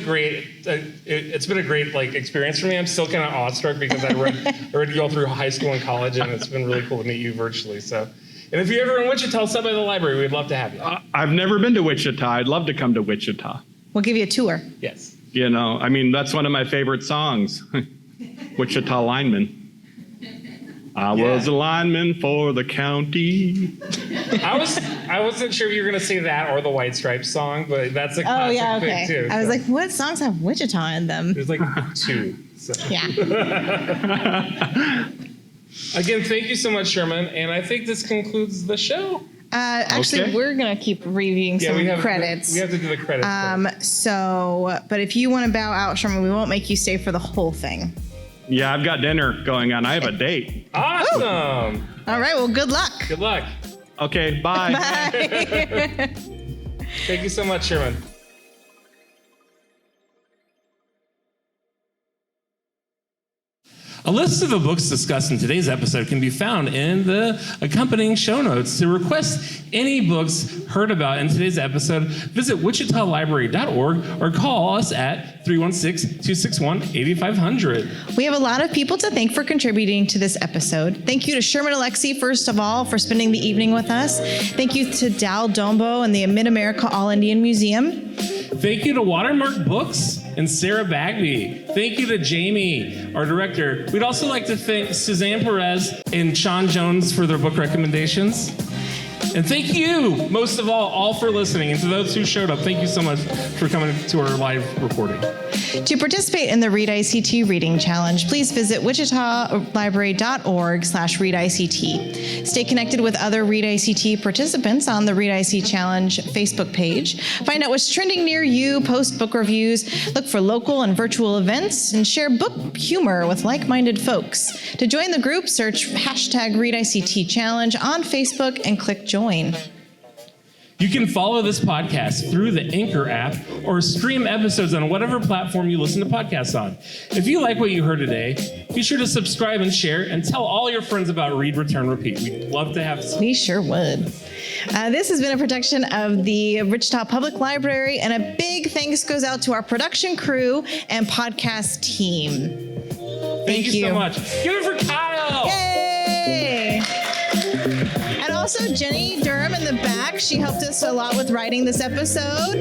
been a great experience for me. I'm still kind of awestruck because I read you all through high school and college, and it's been really cool to meet you virtually. So, and if you're ever in Wichita, stop by the library. We'd love to have you. I've never been to Wichita. I'd love to come to Wichita. We'll give you a tour. Yes. That's one of my favorite songs, Wichita Lineman. I was a lineman for the county. I wasn't sure if you were going to say that or the White Stripes song, but that's a classic thing too. I was like, what songs have Wichita in them? There's two. So. Yeah. Again, thank you so much, Sherman. And I think this concludes the show. Actually, we're going to keep reading some credits. We have to do the credits. But if you want to bow out, Sherman, we won't make you stay for the whole thing. Yeah, I've got dinner going on. I have a date. Awesome. Ooh. All right. Well, good luck. Good luck. Okay. Bye. Bye. Thank you so much, Sherman. A list of the books discussed in today's episode can be found in the accompanying show notes. To request any books heard about in today's episode, visit wichitalibrary.org or call us at 316-261-8500. We have a lot of people to thank for contributing to this episode. Thank you to Sherman Alexie, first of all, for spending the evening with us. Thank you to Dal Domebo and the Mid-America All-Indian Museum. Thank you to Watermark Books and Sarah Bagby. Thank you to Jaime, our director. We'd also like to thank Suzanne Perez and Sean Jones for their book recommendations. And thank you, most of all for listening. And to those who showed up, thank you so much for coming to our live recording. To participate in the Read ICT Reading Challenge, please visit wichitalibrary.org/readict. Stay connected with other Read ICT participants on the Read ICT Challenge Facebook page. Find out what's trending near you, post book reviews, look for local and virtual events, and share book humor with like-minded folks. To join the group, search #ReadICTChallenge on Facebook and click join. You can follow this podcast through the Anchor app or stream episodes on whatever platform you listen to podcasts on. If you like what you heard today, be sure to subscribe and share and tell all your friends about Read, Return, Repeat. We'd love to have some. We sure would. This has been a production of the Wichita Public Library, and a big thanks goes out to our production crew and podcast team. Thank you so much. Give it for Kyle. Yay! And also Jenny Durham in the back. She helped us a lot with writing this episode.